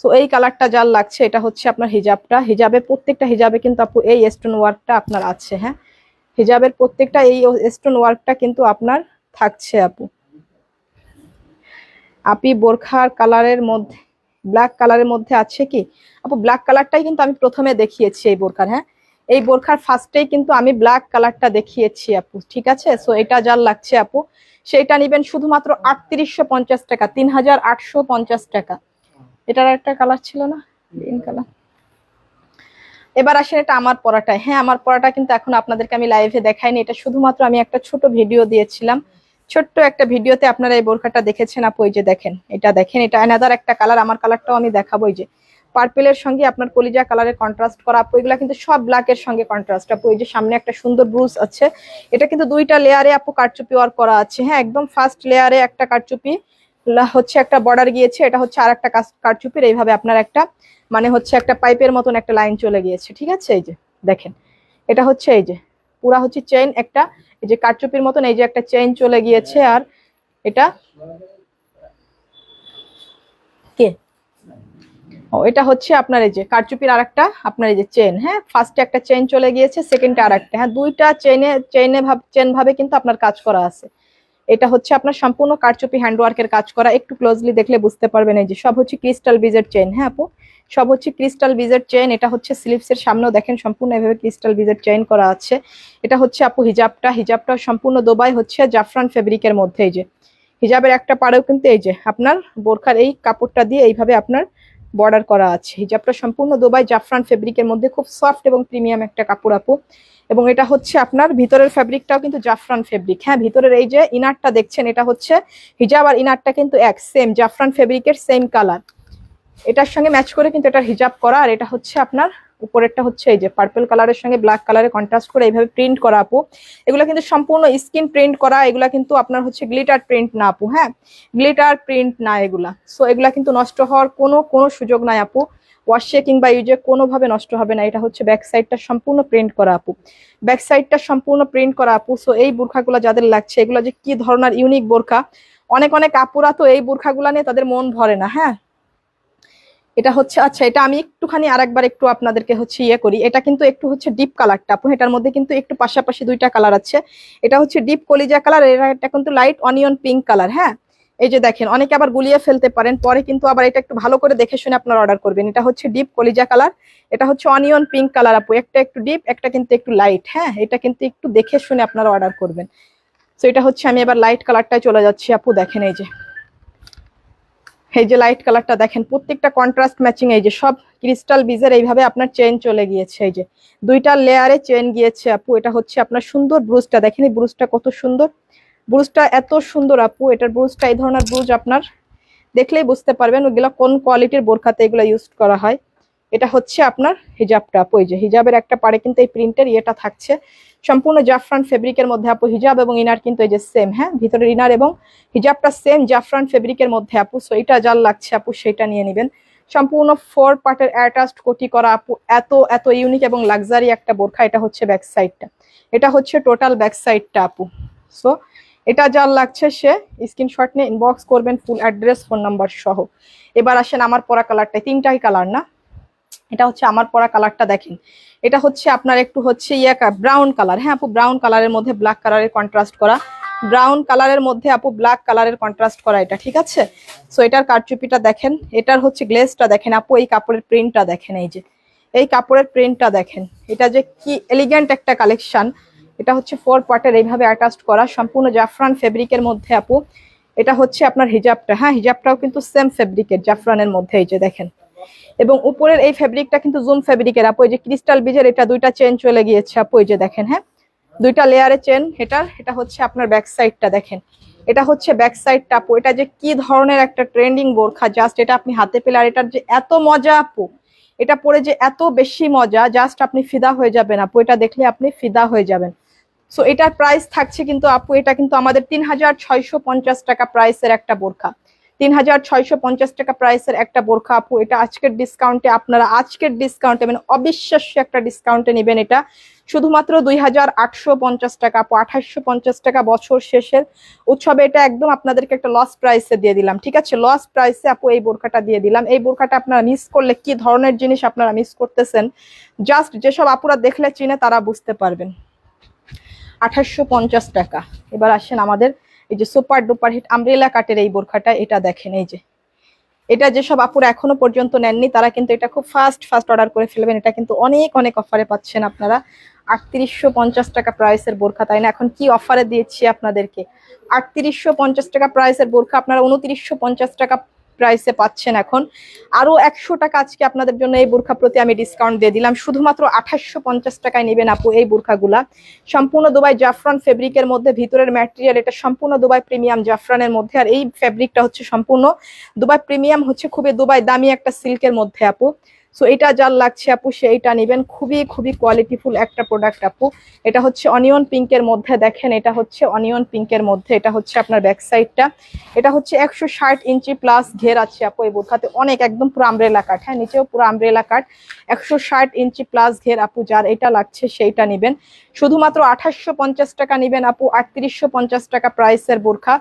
সো এই কালারটা যার লাগছে, এটা হচ্ছে আপনার হিজাবটা। হিজাবে প্রত্যেকটা হিজাবে কিন্তু আপু এই স্টোন ওয়ার্কটা আপনার আছে, হ্যাঁ, হিজাবের প্রত্যেকটা এই স্টোন ওয়ার্কটা কিন্তু আপনার থাকছে আপু। আপি বোরখার কালারের মধ্যে, ব্ল্যাক কালারের মধ্যে আছে কি আপু? ব্ল্যাক কালারটাই কিন্তু আমি প্রথমে দেখিয়েছি এই বোরখার, হ্যাঁ, এই বোরখার ফার্স্টেই কিন্তু আমি ব্ল্যাক কালারটা দেখিয়েছি আপু, ঠিক আছে। সো এটা যার লাগছে আপু সেইটা নিবেন শুধুমাত্র 3,850 টাকা, 3,850 টাকা। এটার একটা কালার ছিল না, গ্রিন কালার। এবার আসেন এটা আমার পরাটায়, হ্যাঁ, আমার পরাটা কিন্তু এখন আপনাদেরকে আমি লাইভে দেখাইনি, এটা শুধুমাত্র আমি একটা ছোট ভিডিও দিয়েছিলাম। ছোট্ট একটা ভিডিওতে আপনারা এই বোরখাটা দেখেছেন আপু। এই যে দেখেন, এটা দেখেন, এটা অ্যানাদার একটা কালার। আমার কালারটাও আমি দেখাবো। এই যে পার্পেলের সঙ্গে আপনার কলিজা কালারের কন্ট্রাস্ট করা আপু, এগুলা কিন্তু সব ব্ল্যাকের সঙ্গে কন্ট্রাস্ট আপু। এই যে সামনে একটা সুন্দর ব্রুজ আছে, এটা কিন্তু দুইটা লেয়ারে আপু কারচুপি ওয়ার্ক করা আছে, হ্যাঁ, একদম ফার্স্ট লেয়ারে একটা কারচুপি হচ্ছে একটা বর্ডার গিয়েছে, এটা হচ্ছে আর একটা কারচুপির এইভাবে আপনার একটা মানে হচ্ছে একটা পাইপের মতন একটা লাইন চলে গিয়েছে, ঠিক আছে। এই যে দেখেন, এটা হচ্ছে এই যে পুরা হচ্ছে চেইন একটা, এই যে কারচুপির মতন এই যে একটা চেইন চলে গিয়েছে। আর এটা কে ও এটা হচ্ছে আপনার এই যে কারচুপির আরেকটা আপনার এই যে চেন, হ্যাঁ ফার্স্টে একটা চেন চলে গিয়েছে, সেকেন্ডে আরেকটা, হ্যাঁ দুইটা চেন ভাবে কিন্তু আপনার কাজ করা আছে। এটা হচ্ছে আপনার সম্পূর্ণ কারচুপি হ্যান্ডওয়ার্কের কাজ করা, একটু ক্লোজলি দেখলে বুঝতে পারবেন। এই যে সব হচ্ছে ক্রিস্টাল বিজের চেন, হ্যাঁ আপু সব হচ্ছে ক্রিস্টাল বিজের চেন। এটা হচ্ছে স্লিভসের সামনেও দেখেন সম্পূর্ণ এভাবে ক্রিস্টাল বিজের চেন করা আছে। এটা হচ্ছে আপু হিজাবটা সম্পূর্ণ দোবাই হচ্ছে জাফরান ফেব্রিকের মধ্যে। এই যে হিজাবের একটা পাড়েও কিন্তু এই যে আপনার বোরখার এই কাপড়টা দিয়ে এইভাবে আপনার বর্ডার করা আছে। হিজাবটা সম্পূর্ণ দুবাই জাফরান ফেব্রিকের মধ্যে, খুব সফট এবং প্রিমিয়াম একটা কাপড় আপু। এবং এটা হচ্ছে আপনার ভিতরের ফেব্রিকটাও কিন্তু জাফরান ফেব্রিক, হ্যাঁ ভিতরের এই যে ইনারটা দেখছেন এটা হচ্ছে হিজাব আর ইনারটা কিন্তু এক সেম জাফরান ফেব্রিকের সেম কালার, এটার সঙ্গে ম্যাচ করে কিন্তু এটা হিজাব করা। আর এটা হচ্ছে আপনার উপরেরটা হচ্ছে এই যে পার্পল কালারের সঙ্গে ব্ল্যাক কালারে কন্ট্রাস্ট করে এইভাবে প্রিন্ট করা আপু। এগুলো কিন্তু সম্পূর্ণ স্কিন প্রিন্ট করা, এগুলা কিন্তু আপনার হচ্ছে গ্লিটার প্রিন্ট না আপু, হ্যাঁ গ্লিটার প্রিন্ট না এগুলা। সো এগুলা কিন্তু নষ্ট হওয়ার কোনো সুযোগ নাই আপু, ওয়াশে কিংবা ইউজে কোনোভাবে নষ্ট হবে না। এটা হচ্ছে ব্যাক সাইডটা সম্পূর্ণ প্রিন্ট করা আপু, ব্যাক সাইডটা সম্পূর্ণ প্রিন্ট করা আপু। সো এই বোরখাগুলো যাদের লাগছে, এগুলো যে কি ধরনের ইউনিক বোরখা, অনেক আপুরা তো এই বোরখাগুলা নিয়ে তাদের মন ভরে না। হ্যাঁ এটা হচ্ছে আচ্ছা, এটা আমি একটুখানি আরেকবার একটু আপনাদেরকে হচ্ছে ইয়ে করি। এটা কিন্তু একটু হচ্ছে ডিপ কালারটা আপু, এটার মধ্যে কিন্তু একটু পাশাপাশি দুইটা কালার আছে। এটা হচ্ছে ডিপ কলিজা কালার, এটা কিন্তু লাইট অনিয়ন পিঙ্ক কালার। হ্যাঁ এই যে দেখেন, অনেকে আবার গুলিয়ে ফেলতে পারেন পরে, কিন্তু আবার এটা একটু ভালো করে দেখে শুনে আপনারা অর্ডার করবেন। এটা হচ্ছে ডিপ কলিজা কালার, এটা হচ্ছে অনিয়ন পিঙ্ক কালার আপু, একটা একটু ডিপ একটা কিন্তু একটু লাইট। হ্যাঁ এটা কিন্তু একটু দেখে শুনে আপনারা অর্ডার করবেন। তো এটা হচ্ছে আমি এবার লাইট কালারটায় চলে যাচ্ছি আপু। দেখেন এই যে লাইট কালারটা দেখেন, প্রত্যেকটা কন্ট্রাস্ট ম্যাচিং। এই যে সব ক্রিস্টাল বিজের এইভাবে আপনার চেন চলে গিয়েছে, এই যে দুইটা লেয়ারে চেন গিয়েছে আপু। এটা হচ্ছে আপনার সুন্দর ব্রুজটা দেখেন, এই ব্রুজটা কত সুন্দর, ব্রুজটা এত সুন্দর আপু। এটার ব্রুজটা এই ধরনের ব্রুজ আপনার দেখলেই বুঝতে পারবেন ওইগুলো কোন কোয়ালিটির বোরখাতে এগুলো ইউজ করা হয়। এটা হচ্ছে আপনার হিজাবটা আপু, এই যে হিজাবের একটা পাড়ে কিন্তু এই প্রিন্টের ইয়েটা থাকছে, সম্পূর্ণ জাফরান ফেব্রিকের মধ্যে আপু। হিজাব এবং ইনার কিন্তু এই যে সেম, হ্যাঁ ভিতরের ইনার এবং হিজাবটা সেম জাফরান ফেব্রিকের মধ্যে আপু। সো এটা যার লাগছে আপু সেটা নিয়ে নেবেন। সম্পূর্ণ 4 পার্টের অ্যাটাচড কোটি করা আপু, এত এত ইউনিক এবং লাক্সারি একটা বোরখা। এটা হচ্ছে ব্যাক সাইডটা, এটা হচ্ছে টোটাল ব্যাক সাইডটা আপু। সো এটা যার লাগছে সে স্ক্রিনশট নিয়ে ইনবক্স করবেন, ফুল অ্যাড্রেস ফোন নাম্বার সহ। এবার আসেন আমার পরা কালারটা, তিনটাই কালার না, এটা হচ্ছে আমার পরা কালারটা দেখেন। এটা হচ্ছে আপনার একটু হচ্ছে ব্রাউন কালার, হ্যাঁ আপু ব্রাউন কালারের মধ্যে ব্ল্যাক কালারের কন্ট্রাস্ট করা, ব্রাউন কালারের মধ্যে আপু ব্ল্যাক কালারের কন্ট্রাস্ট করা, এটা ঠিক আছে। সো এটার কারচুপিটা দেখেন, এটার হচ্ছে গ্লেজটা দেখেন আপু, এই কাপড়ের প্রিন্টটা দেখেন, এই যে এই কাপড়ের প্রিন্টটা দেখেন, এটা যে কি এলিগেন্ট একটা কালেকশন। এটা হচ্ছে 4 পার্টের এইভাবে অ্যাটাচড করা, সম্পূর্ণ জাফরান ফেব্রিকের মধ্যে আপু। এটা হচ্ছে আপনার হিজাবটা, হ্যাঁ হিজাবটাও কিন্তু সেম ফেব্রিকের জাফরানের মধ্যে, এই যে দেখেন। এবং উপরের এই ফেব্রিকটা কিন্তু জুম ফেব্রিকের আপু, এই যে ক্রিস্টাল বিজের এটা দুইটা চেন চলে গিয়েছে আপু, এই যে দেখেন, হ্যাঁ দুইটা লেয়ারে চেন এটার। এটা হচ্ছে আপনার ব্যাক সাইডটা দেখেন, এটা হচ্ছে ব্যাক সাইডটা আপু। এটা যে কি ধরনের একটা ট্রেন্ডিং বোরখা, জাস্ট এটা আপনি হাতে পেলে, আর এটার যে এত মজা আপু, এটা পরে যে এত বেশি মজা, জাস্ট আপনি ফিদা হয়ে যাবেন আপু, এটা দেখলে আপনি ফিদা হয়ে যাবেন। সো এটার প্রাইস থাকছে কিন্তু আপু, এটা কিন্তু আমাদের 3650 টাকা প্রাইসের একটা বোরখা, 3650 টাকা প্রাইসের একটা বোরখা আপু। এটা আজকের ডিসকাউন্টে আপনারা আজকের ডিসকাউন্টে মানে অবিশ্বাস্য একটা ডিসকাউন্টে নেবেন। এটা শুধুমাত্র 2850 টাকা আপু, 2850 টাকা বছর শেষের উৎসবে এটা একদম আপনাদেরকে একটা লস প্রাইসে দিয়ে দিলাম, ঠিক আছে লস প্রাইসে আপু এই বোরখাটা দিয়ে দিলাম। এই বোরখাটা আপনারা মিস করলে কি ধরনের জিনিস আপনারা মিস করতেছেন, জাস্ট যেসব আপুরা দেখলে চিনে তারা বুঝতে পারবেন। 2850 টাকা। এবার আসেন আমাদের এই যে সুপার ডুপার হিট আমব্রেলা কাটের এই বোরখাটা, এটা দেখেন, এই যে এটা যেসব আপুরা এখনো পর্যন্ত নেননি তারা কিন্তু এটা খুব ফাস্ট অর্ডার করে ফেলবেন। এটা কিন্তু অনেক অফারে পাচ্ছেন আপনারা, 3850 টাকা প্রাইসের বোরখা, তাই না? এখন কি অফারে দিয়েছি আপনাদেরকে, 3850 টাকা প্রাইসের বোরখা আপনারা 2950 টাকা প্রাইসে পাচ্ছেন। এখন আরো 100 টাকা আজকে আপনাদের জন্য এই বোরখা প্রতি আমি ডিসকাউন্ট দিয়ে দিলাম, শুধুমাত্র 2850 টাকায় নেবেন আপু এই বোরখাগুলা। সম্পূর্ণ দুবাই জাফরান ফেব্রিকের মধ্যে, ভিতরের ম্যাটেরিয়াল এটা সম্পূর্ণ দুবাই প্রিমিয়াম জাফরানের মধ্যে, আর এই ফেব্রিকটা হচ্ছে সম্পূর্ণ দুবাই প্রিমিয়াম, হচ্ছে খুবই দুবাই দামি একটা সিল্কের মধ্যে আপু। সো এটা যার লাগছে আপু সেইটা নেবেন, খুবই কোয়ালিটিফুল একটা প্রোডাক্ট আপু। এটা হচ্ছে অনিয়ন পিঙ্কের মধ্যে দেখেন, এটা হচ্ছে অনিয়ন পিঙ্কের মধ্যে, এটা হচ্ছে আপনার ব্যাক সাইডটা। এটা হচ্ছে 160 ইঞ্চি প্লাস ঘের আছে আপু এই বোরখাতে, অনেক একদম পুরো আমব্রেলা কাট, হ্যাঁ নিচেও পুরো আমব্রেলা কাট, 160 ইঞ্চি প্লাস ঘের আপু। যার এটা লাগছে সেইটা নেবেন, শুধুমাত্র 2850 টাকা নেবেন আপু, 3850 টাকা প্রাইসের বোরখা।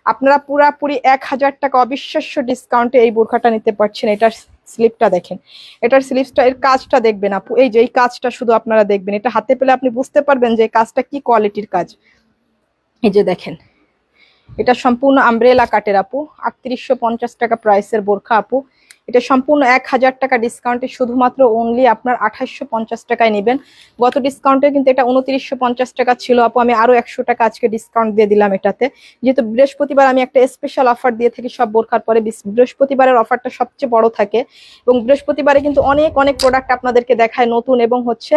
আপনারা পুরাপুরি 1000 টাকা অবিশ্বাস্য ডিসকাউন্টে এই বোরখাটা নিতে পারছেন। এটার স্লিপটা দেখেন, এটার স্লিপসটা, এর কাজটা দেখবেন আপু, এই যে এই কাজটা শুধু আপনারা দেখবেন, এটা হাতে পেলে আপনি বুঝতে পারবেন যে এই কাজটা কি কোয়ালিটির কাজ। এই যে দেখেন, এটা সম্পূর্ণ আমব্রেলা কাটের আপু, 3850 টাকা প্রাইসের বোরখা আপু। এটা সম্পূর্ণ 1000 টাকা ডিসকাউন্টে শুধুমাত্র অনলি আপনার 2850 টাকায় নেবেন। গত ডিসকাউন্টে কিন্তু এটা 2950 টাকা ছিল আপু, আমি আরো 100 টাকা আজকে ডিসকাউন্ট দিয়ে দিলাম এটাতে। যেহেতু বৃহস্পতিবার আমি একটা স্পেশাল অফার দিয়ে থাকি সব বোরখার পরে, বৃহস্পতিবারের অফারটা সবচেয়ে বড় থাকে এবং বৃহস্পতিবারে কিন্তু অনেক অনেক প্রোডাক্ট আপনাদেরকে দেখায় নতুন, এবং হচ্ছে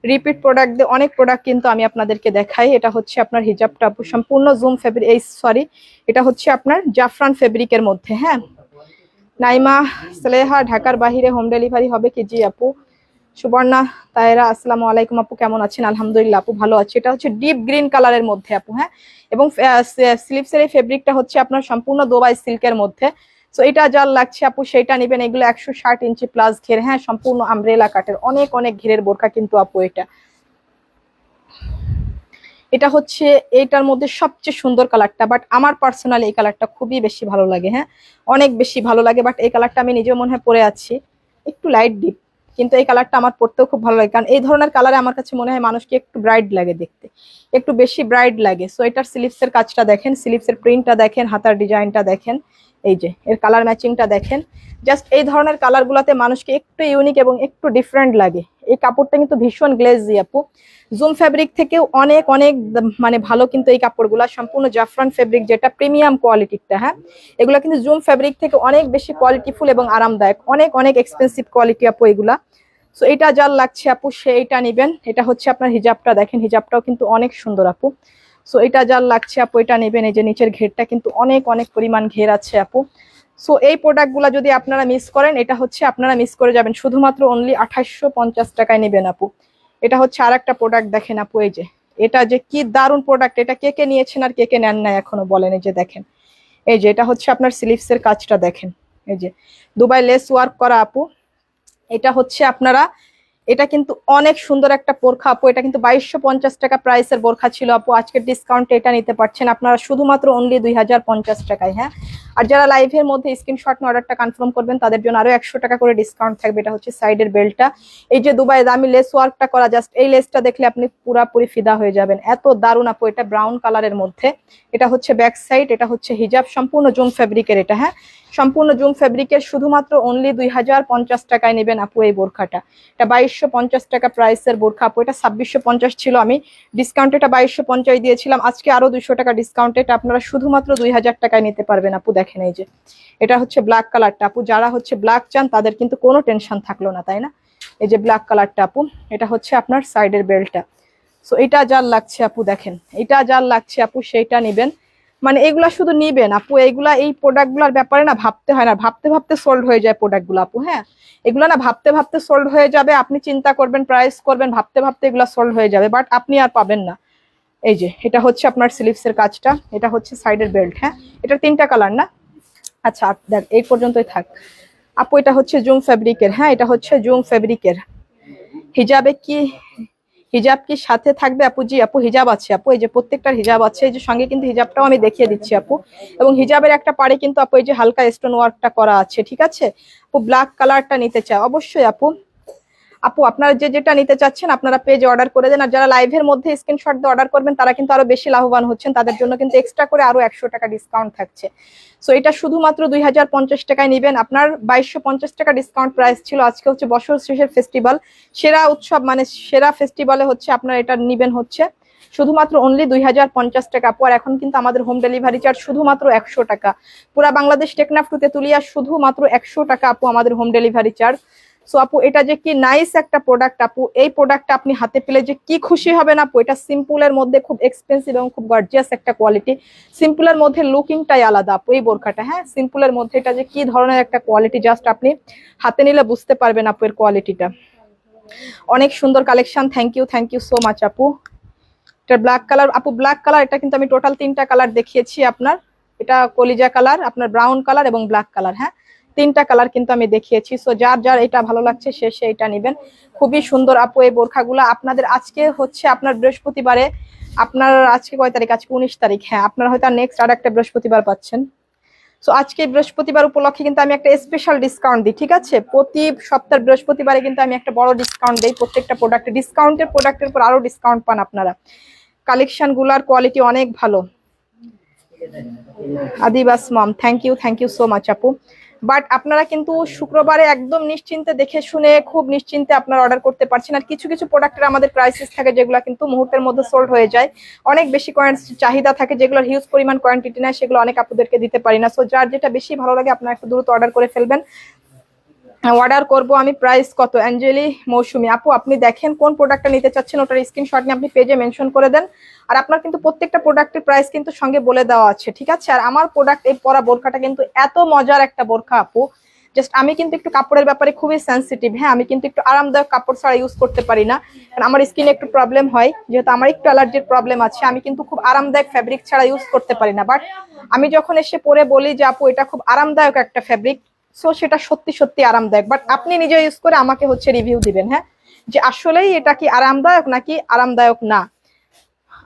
রিপিট প্রোডাক্ট দিয়ে অনেক প্রোডাক্ট কিন্তু আমি আপনাদেরকে দেখাই। এটা হচ্ছে আপনার হিজাবটা আপু, সম্পূর্ণ জুম ফেব্রিক, এই সরি এটা হচ্ছে আপনার জাফরান ফেব্রিকের মধ্যে। হ্যাঁ, নাইমা সালেহা, ঢাকার বাহিরে হোম ডেলিভারি হবে কি? জি আপু। সুবর্ণা তায়রা, আসসালামু আলাইকুম আপু, কেমন আছেন? আলহামদুলিল্লাহ আপু, ভালো আছি। এটা হচ্ছে ডিপ গ্রিন কালারের মধ্যে আপু। হ্যাঁ, এবং স্লিপসের এই ফেব্রিকটা হচ্ছে আপনার সম্পূর্ণ দুবাই সিল্কের মধ্যে। সো এটা যার লাগছে আপু সেইটা নেবেন। এগুলো 160 ইঞ্চি প্লাস ঘের। হ্যাঁ, সম্পূর্ণ আমব্রেলা কাটের, অনেক অনেক ঘেরের বোরকা কিন্তু আপু এটা। এটা হচ্ছে এইটার মধ্যে সবচেয়ে সুন্দর কালারটা, বাট আমার পার্সোনালি এই কালারটা খুবই বেশি ভালো লাগে। হ্যাঁ, অনেক বেশি ভালো লাগে, বাট এই কালারটা আমি নিজেও মনে হয় পরে আছি, একটু লাইট ডিপ, কিন্তু এই কালারটা আমার পরতেও খুব ভালো লাগে, কারণ এই ধরনের কালারে আমার কাছে মনে হয় মানুষকে একটু ব্রাইট লাগে দেখতে, একটু বেশি ব্রাইট লাগে। সো এটার স্লিপসের কাজটা দেখেন, স্লিপসের প্রিন্টটা দেখেন, হাতার ডিজাইনটা দেখেন, এই যে এর কালার ম্যাচিংটা দেখেন। জাস্ট এই ধরনের কালার গুলাতে মানুষকে একটু ইউনিক এবং একটু ডিফারেন্ট লাগে। এই কাপড়টা কিন্তু ভীষণ গ্লেজি আপু, জুম ফ্যাব্রিক থেকেও অনেক অনেক মানে ভালো কিন্তু এই কাপড়গুলা, সম্পূর্ণ জাফরান ফেব্রিক যেটা প্রিমিয়াম কোয়ালিটিটা। হ্যাঁ, এগুলা কিন্তু জুম ফ্যাব্রিক থেকে অনেক বেশি কোয়ালিটিফুল এবং আরামদায়ক, অনেক অনেক এক্সপেন্সিভ কোয়ালিটি আপু এগুলা। সো এটা যার লাগছে আপু সেইটা নিবেন। এটা হচ্ছে আপনার হিজাবটা দেখেন, হিজাবটাও কিন্তু অনেক সুন্দর আপু। সো এটা যার লাগছে আপু এটা নেবেন। এই যে নিচের ঘেরটা কিন্তু অনেক অনেক পরিমাণ ঘের আছে আপু। সো এই প্রোডাক্টগুলো যদি আপনারা মিস করেন, এটা হচ্ছে আপনারা মিস করে যাবেন, শুধুমাত্র অনলি 2850 টাকায় নেবেন আপু। এটা হচ্ছে আর একটা প্রোডাক্ট দেখেন আপু, এই যে এটা যে কি দারুণ প্রোডাক্ট, এটা কে কে নিয়েছেন আর কে কে নেন না এখনো বলেন। এই যে দেখেন, এই যে এটা হচ্ছে আপনার স্লিভসের কাজটা দেখেন, এই যে দুবাই লেস ওয়ার্ক করা আপু। এটা হচ্ছে আপনারা, এটা কিন্তু অনেক সুন্দর একটা বোরখা আপু। এটা কিন্তু 2250 টাকা প্রাইসের বোরখা ছিল আপু, আজকের ডিসকাউন্টে এটা নিতে পারছেন আপনারা শুধুমাত্র অনলি 2050 টাকায়। হ্যাঁ, আর যারা লাইভের মধ্যে স্ক্রিনশট নিয়ে অর্ডারটা কনফার্ম করবেন তাদের জন্য আরো 100 টাকা করে ডিসকাউন্ট থাকবে। এটা হচ্ছে সাইডের বেল্টটা, এই যে দুবাই দামি লেস ওয়ার্কটা করা, জাস্ট এই লেসটা দেখলে আপনি পুরাপুরি ফিদা হয়ে যাবেন, এত দারুণ আপু। এটা ব্রাউন কালারের মধ্যে, এটা হচ্ছে ব্যাক সাইড, এটা হচ্ছে হিজাব, সম্পূর্ণ জুম ফেব্রিকের এটা। হ্যাঁ, সম্পূর্ণ জুম ফেব্রিকের, শুধুমাত্র অনলি 2050 টাকায় নেবেন আপু এই বোরখাটা। এটা 2250 টাকা প্রাইসের বোরখা আপু, এটা 2650 ছিল, আমি ডিসকাউন্ট এটা 2250 দিয়েছিলাম, আজকে আরো 200 টাকা ডিসকাউন্ট, এটা আপনারা শুধুমাত্র 2000 টাকায় নিতে পারবেন আপু। দেখেন এই যে এটা হচ্ছে ব্ল্যাক কালারটা আপু, যারা হচ্ছে ব্ল্যাক চান তাদের কিন্তু কোনো টেনশন থাকলো না, তাই না? এই যে ব্ল্যাক কালারটা আপু, এটা হচ্ছে আপনার সাইডের বেল্টটা। সো এটা যার লাগছে আপু দেখেন, এটা যার লাগছে আপু সেইটা নিবেন। মানে এগুলা শুধু নিবেন আপু, এইগুলা এই প্রোডাক্ট গুলার ব্যাপারে না ভাবতে হয় না, ভাবতে ভাবতে সোল্ড হয়ে যায় প্রোডাক্ট গুলো আপু। হ্যাঁ, এগুলো না ভাবতে ভাবতে সোল্ড হয়ে যাবে, আপনি চিন্তা করবেন প্রাইস করবেন, ভাবতে ভাবতে এগুলো সোল্ড হয়ে যাবে, বাট আপনি আর পাবেন না। এই যে এটা হচ্ছে আপনার স্লিভসের কাজটা, এটা হচ্ছে সাইডের বেল্ট। হ্যাঁ, এটা 3টা কালার না? আচ্ছা দেখ, এই পর্যন্তই থাক আপু। এটা হচ্ছে জুম ফেব্রিকের। হ্যাঁ, এটা হচ্ছে জুম ফেব্রিকের। হিজাবে কি, হিজাব কি সাথে থাকবে আপু? জি আপু, হিজাব আছে আপু, এই যে প্রত্যেকটার হিজাব আছে, এই যে সঙ্গে কিন্তু হিজাবটাও আমি দেখিয়ে দিচ্ছি আপু। এবং হিজাবের একটা পাড়ে কিন্তু আপু এই যে হালকা স্টোন ওয়ার্কটা করা আছে, ঠিক আছে আপু। ব্ল্যাক কালারটা নিতে চাই অবশ্যই আপু। আপু আপনারা যে যেটা নিতে চাচ্ছেন আপনারা পেজে অর্ডার করে দেন, আর যারা লাইভের মধ্যে স্ক্রিনশট দিয়ে অর্ডার করবেন তারা কিন্তু আরো বেশি লাভবান হচ্ছেন, তাদের জন্য কিন্তু এক্সট্রা করে আরো 100 টাকা ডিসকাউন্ট থাকছে। সো এটা শুধুমাত্র 2050 টাকায় নেবেন। আপনার 2250 টাকা ডিসকাউন্ট প্রাইস ছিল, আজকে হচ্ছে বছর শেষের ফেস্টিভ্যাল, সেরা উৎসব, মানে সেরা ফেস্টিভ্যালে হচ্ছে আপনার এটা নিবেন হচ্ছে শুধুমাত্র অনলি 2050 টাকা আপু। আর এখন কিন্তু আমাদের হোম ডেলিভারি চার্জ শুধুমাত্র 100 টাকা, পুরা বাংলাদেশ টেকনাফ টু তেতুলিয়া শুধুমাত্র 100 টাকা আপু আমাদের হোম ডেলিভারি চার্জ। সো আপু এটা যে কি নাইস একটা প্রোডাক্ট আপু, এই প্রোডাক্টটা আপনি হাতে পেলে যে কি খুশি হবেন আপু। এটা সিম্পলের মধ্যে খুব এক্সপেন্সিভ এবং খুব গর্জিয়াস একটা কোয়ালিটি, সিম্পলের মধ্যে লুকিংটাই আলাদা আপু এই বোরখাটা। হ্যাঁ, সিম্পলের মধ্যে এটা যে কি ধরনের একটা কোয়ালিটি, জাস্ট আপনি হাতে নিলে বুঝতে পারবেন আপু এর কোয়ালিটিটা। অনেক সুন্দর collection, thank you so much আপু। এটা ব্ল্যাক কালার আপু, ব্ল্যাক কালার, এটা কিন্তু আমি টোটাল 3টা কালার দেখিয়েছি আপনার। এটা কলিজা কালার, আপনার ব্রাউন কালার এবং ব্ল্যাক কালার। হ্যাঁ, 3টা কালার কিন্তু আমি দেখিয়েছি। সো যার যার এটা ভালো লাগছে সে এটা নেবেন। খুবই সুন্দর আপু এই বোরখাগুলো আপনাদের। আজকে হচ্ছে আপনার বৃহস্পতিবারে আপনার আজকে কয় তারিখ? আজকে 19 তারিখ। হ্যাঁ, আপনারা হয়তো নেক্সট আর একটা বৃহস্পতিবার পাচ্ছেন। সো আজকে বৃহস্পতিবার উপলক্ষে কিন্তু আমি একটা স্পেশাল ডিসকাউন্ট দিই, ঠিক আছে? প্রতি সপ্তাহের বৃহস্পতিবারে কিন্তু আমি একটা বড় ডিসকাউন্ট দিই প্রত্যেকটা প্রোডাক্টে। ডিসকাউন্টের প্রোডাক্টের উপর আরো ডিসকাউন্ট পান আপনারা। কালেকশন গুলার কোয়ালিটি অনেক ভালো। আদিবাস মম, থ্যাংক ইউ সো মাচ আপু। বাট আপনারা কিন্তু শুক্রবারে একদম নিশ্চিন্তে দেখে শুনে খুব নিশ্চিন্তে আপনারা অর্ডার করতে পারছেন। আর কিছু কিছু প্রোডাক্টের আমাদের প্রাইসেস থাকে যেগুলো কিন্তু মুহূর্তের মধ্যে সোল্ড হয়ে যায়। অনেক বেশি চাহিদা থাকে, যেগুলোর হিউজ পরিমাণ কোয়ান্টিটি নেয়, সেগুলো অনেক আপুদেরকে দিতে পারি না। সো যার যেটা বেশি ভালো লাগে আপনারা একটু দ্রুত অর্ডার করে ফেলবেন। অর্ডার করব আমি। প্রাইস কত? অ্যাঞ্জেলি মৌসুমি আপু, আপনি দেখেন কোন প্রোডাক্টটা নিতে চাচ্ছেন, ওটার স্ক্রিনশট নিয়ে আপনি পেজে মেনশন করে দেন। আর আপনার কিন্তু প্রত্যেকটা প্রোডাক্টের প্রাইস কিন্তু সঙ্গে বলে দেওয়া আছে, ঠিক আছে? আর আমার প্রোডাক্ট এই পরা বোরখাটা কিন্তু এত মজার একটা বোরখা আপু, জাস্ট আমি কিন্তু একটু কাপড়ের ব্যাপারে খুবই সেন্সিটিভ। হ্যাঁ, আমি কিন্তু একটু আরামদায়ক কাপড় ছাড়া ইউজ করতে পারি না, কারণ আমার স্কিনে একটু প্রবলেম হয়, যেহেতু আমার একটু অ্যালার্জির প্রবলেম আছে। আমি কিন্তু খুব আরামদায়ক ফ্যাব্রিক ছাড়া ইউজ করতে পারি না। বাট আমি যখন এসে পরে বলি যে আপু এটা খুব আরামদায়ক একটা ফ্যাব্রিক, সো সেটা সত্যি সত্যি আরামদায়ক। বাট আপনি নিজে ইউজ করে আমাকে হচ্ছে রিভিউ দিবেন, হ্যাঁ, যে আসলেই এটা কি আরামদায়ক নাকি আরামদায়ক না।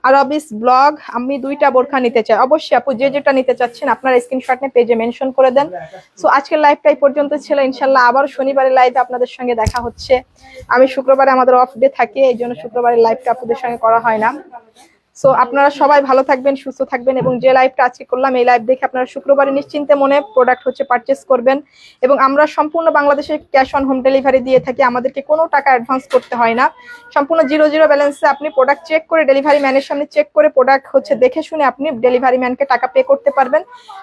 আরবিস ব্লগ, আমি 2টা বোরখা নিতে চাই। অবশ্যই আপু, যে যেটা নিতে চাচ্ছেন আপনার স্ক্রিনশট নিয়ে পেজে মেনশন করে দেন। সো আজকের লাইভটাই পর্যন্ত ছিল। ইনশাল্লাহ আবার শনিবারের লাইভে আপনাদের সঙ্গে দেখা হচ্ছে। আমি শুক্রবারে আমাদের অফ ডে থাকে, এই জন্য শুক্রবারের লাইভটা আপনাদের সঙ্গে করা হয় না। সো আপনারা সবাই ভালো থাকবেন, সুস্থ থাকবেন, এবং যে লাইভটা আজকে করলাম এই লাইভ দেখে আপনারা শুক্রবারে নিশ্চিন্তে মনে প্রোডাক্ট হচ্ছে পারচেস করবেন। এবং আমরা সম্পূর্ণ বাংলাদেশে ক্যাশ অন হোম ডেলিভারি দিয়ে থাকি। আমাদেরকে কোনো টাকা অ্যাডভান্স করতে হয় না। সম্পূর্ণ জিরো ব্যালেন্সে আপনি প্রোডাক্ট চেক করে, ডেলিভারি ম্যানের সামনে চেক করে প্রোডাক্ট হচ্ছে দেখে শুনে আপনি ডেলিভারি ম্যানকে টাকা পে করতে পারবেন।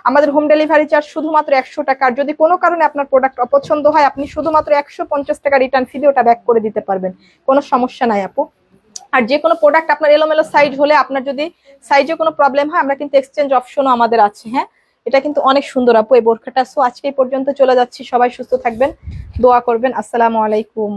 আমাদের হোম ডেলিভারি চার্জ শুধুমাত্র 100 টাকা। আর যদি কোনো কারণে আপনার প্রোডাক্ট অপছন্দ হয়, আপনি শুধুমাত্র 150 টাকা রিটার্ন ফি দিয়ে ওটা ব্যাক করে দিতে পারবেন। কোনো সমস্যা নাই আপু। আর যে কোনো প্রোডাক্ট আপনার এলোমেলো সাইজ হলে, আপনার যদি সাইজে কোনো প্রবলেম হয়, আমরা কিন্তু এক্সচেঞ্জ অপশনও আমাদের আছে। হ্যাঁ, এটা কিন্তু অনেক সুন্দর আপু এই বোরখাটা। সো আজকে এই পর্যন্ত চলে যাচ্ছি। সবাই সুস্থ থাকবেন, দোয়া করবেন। আসসালামু আলাইকুম।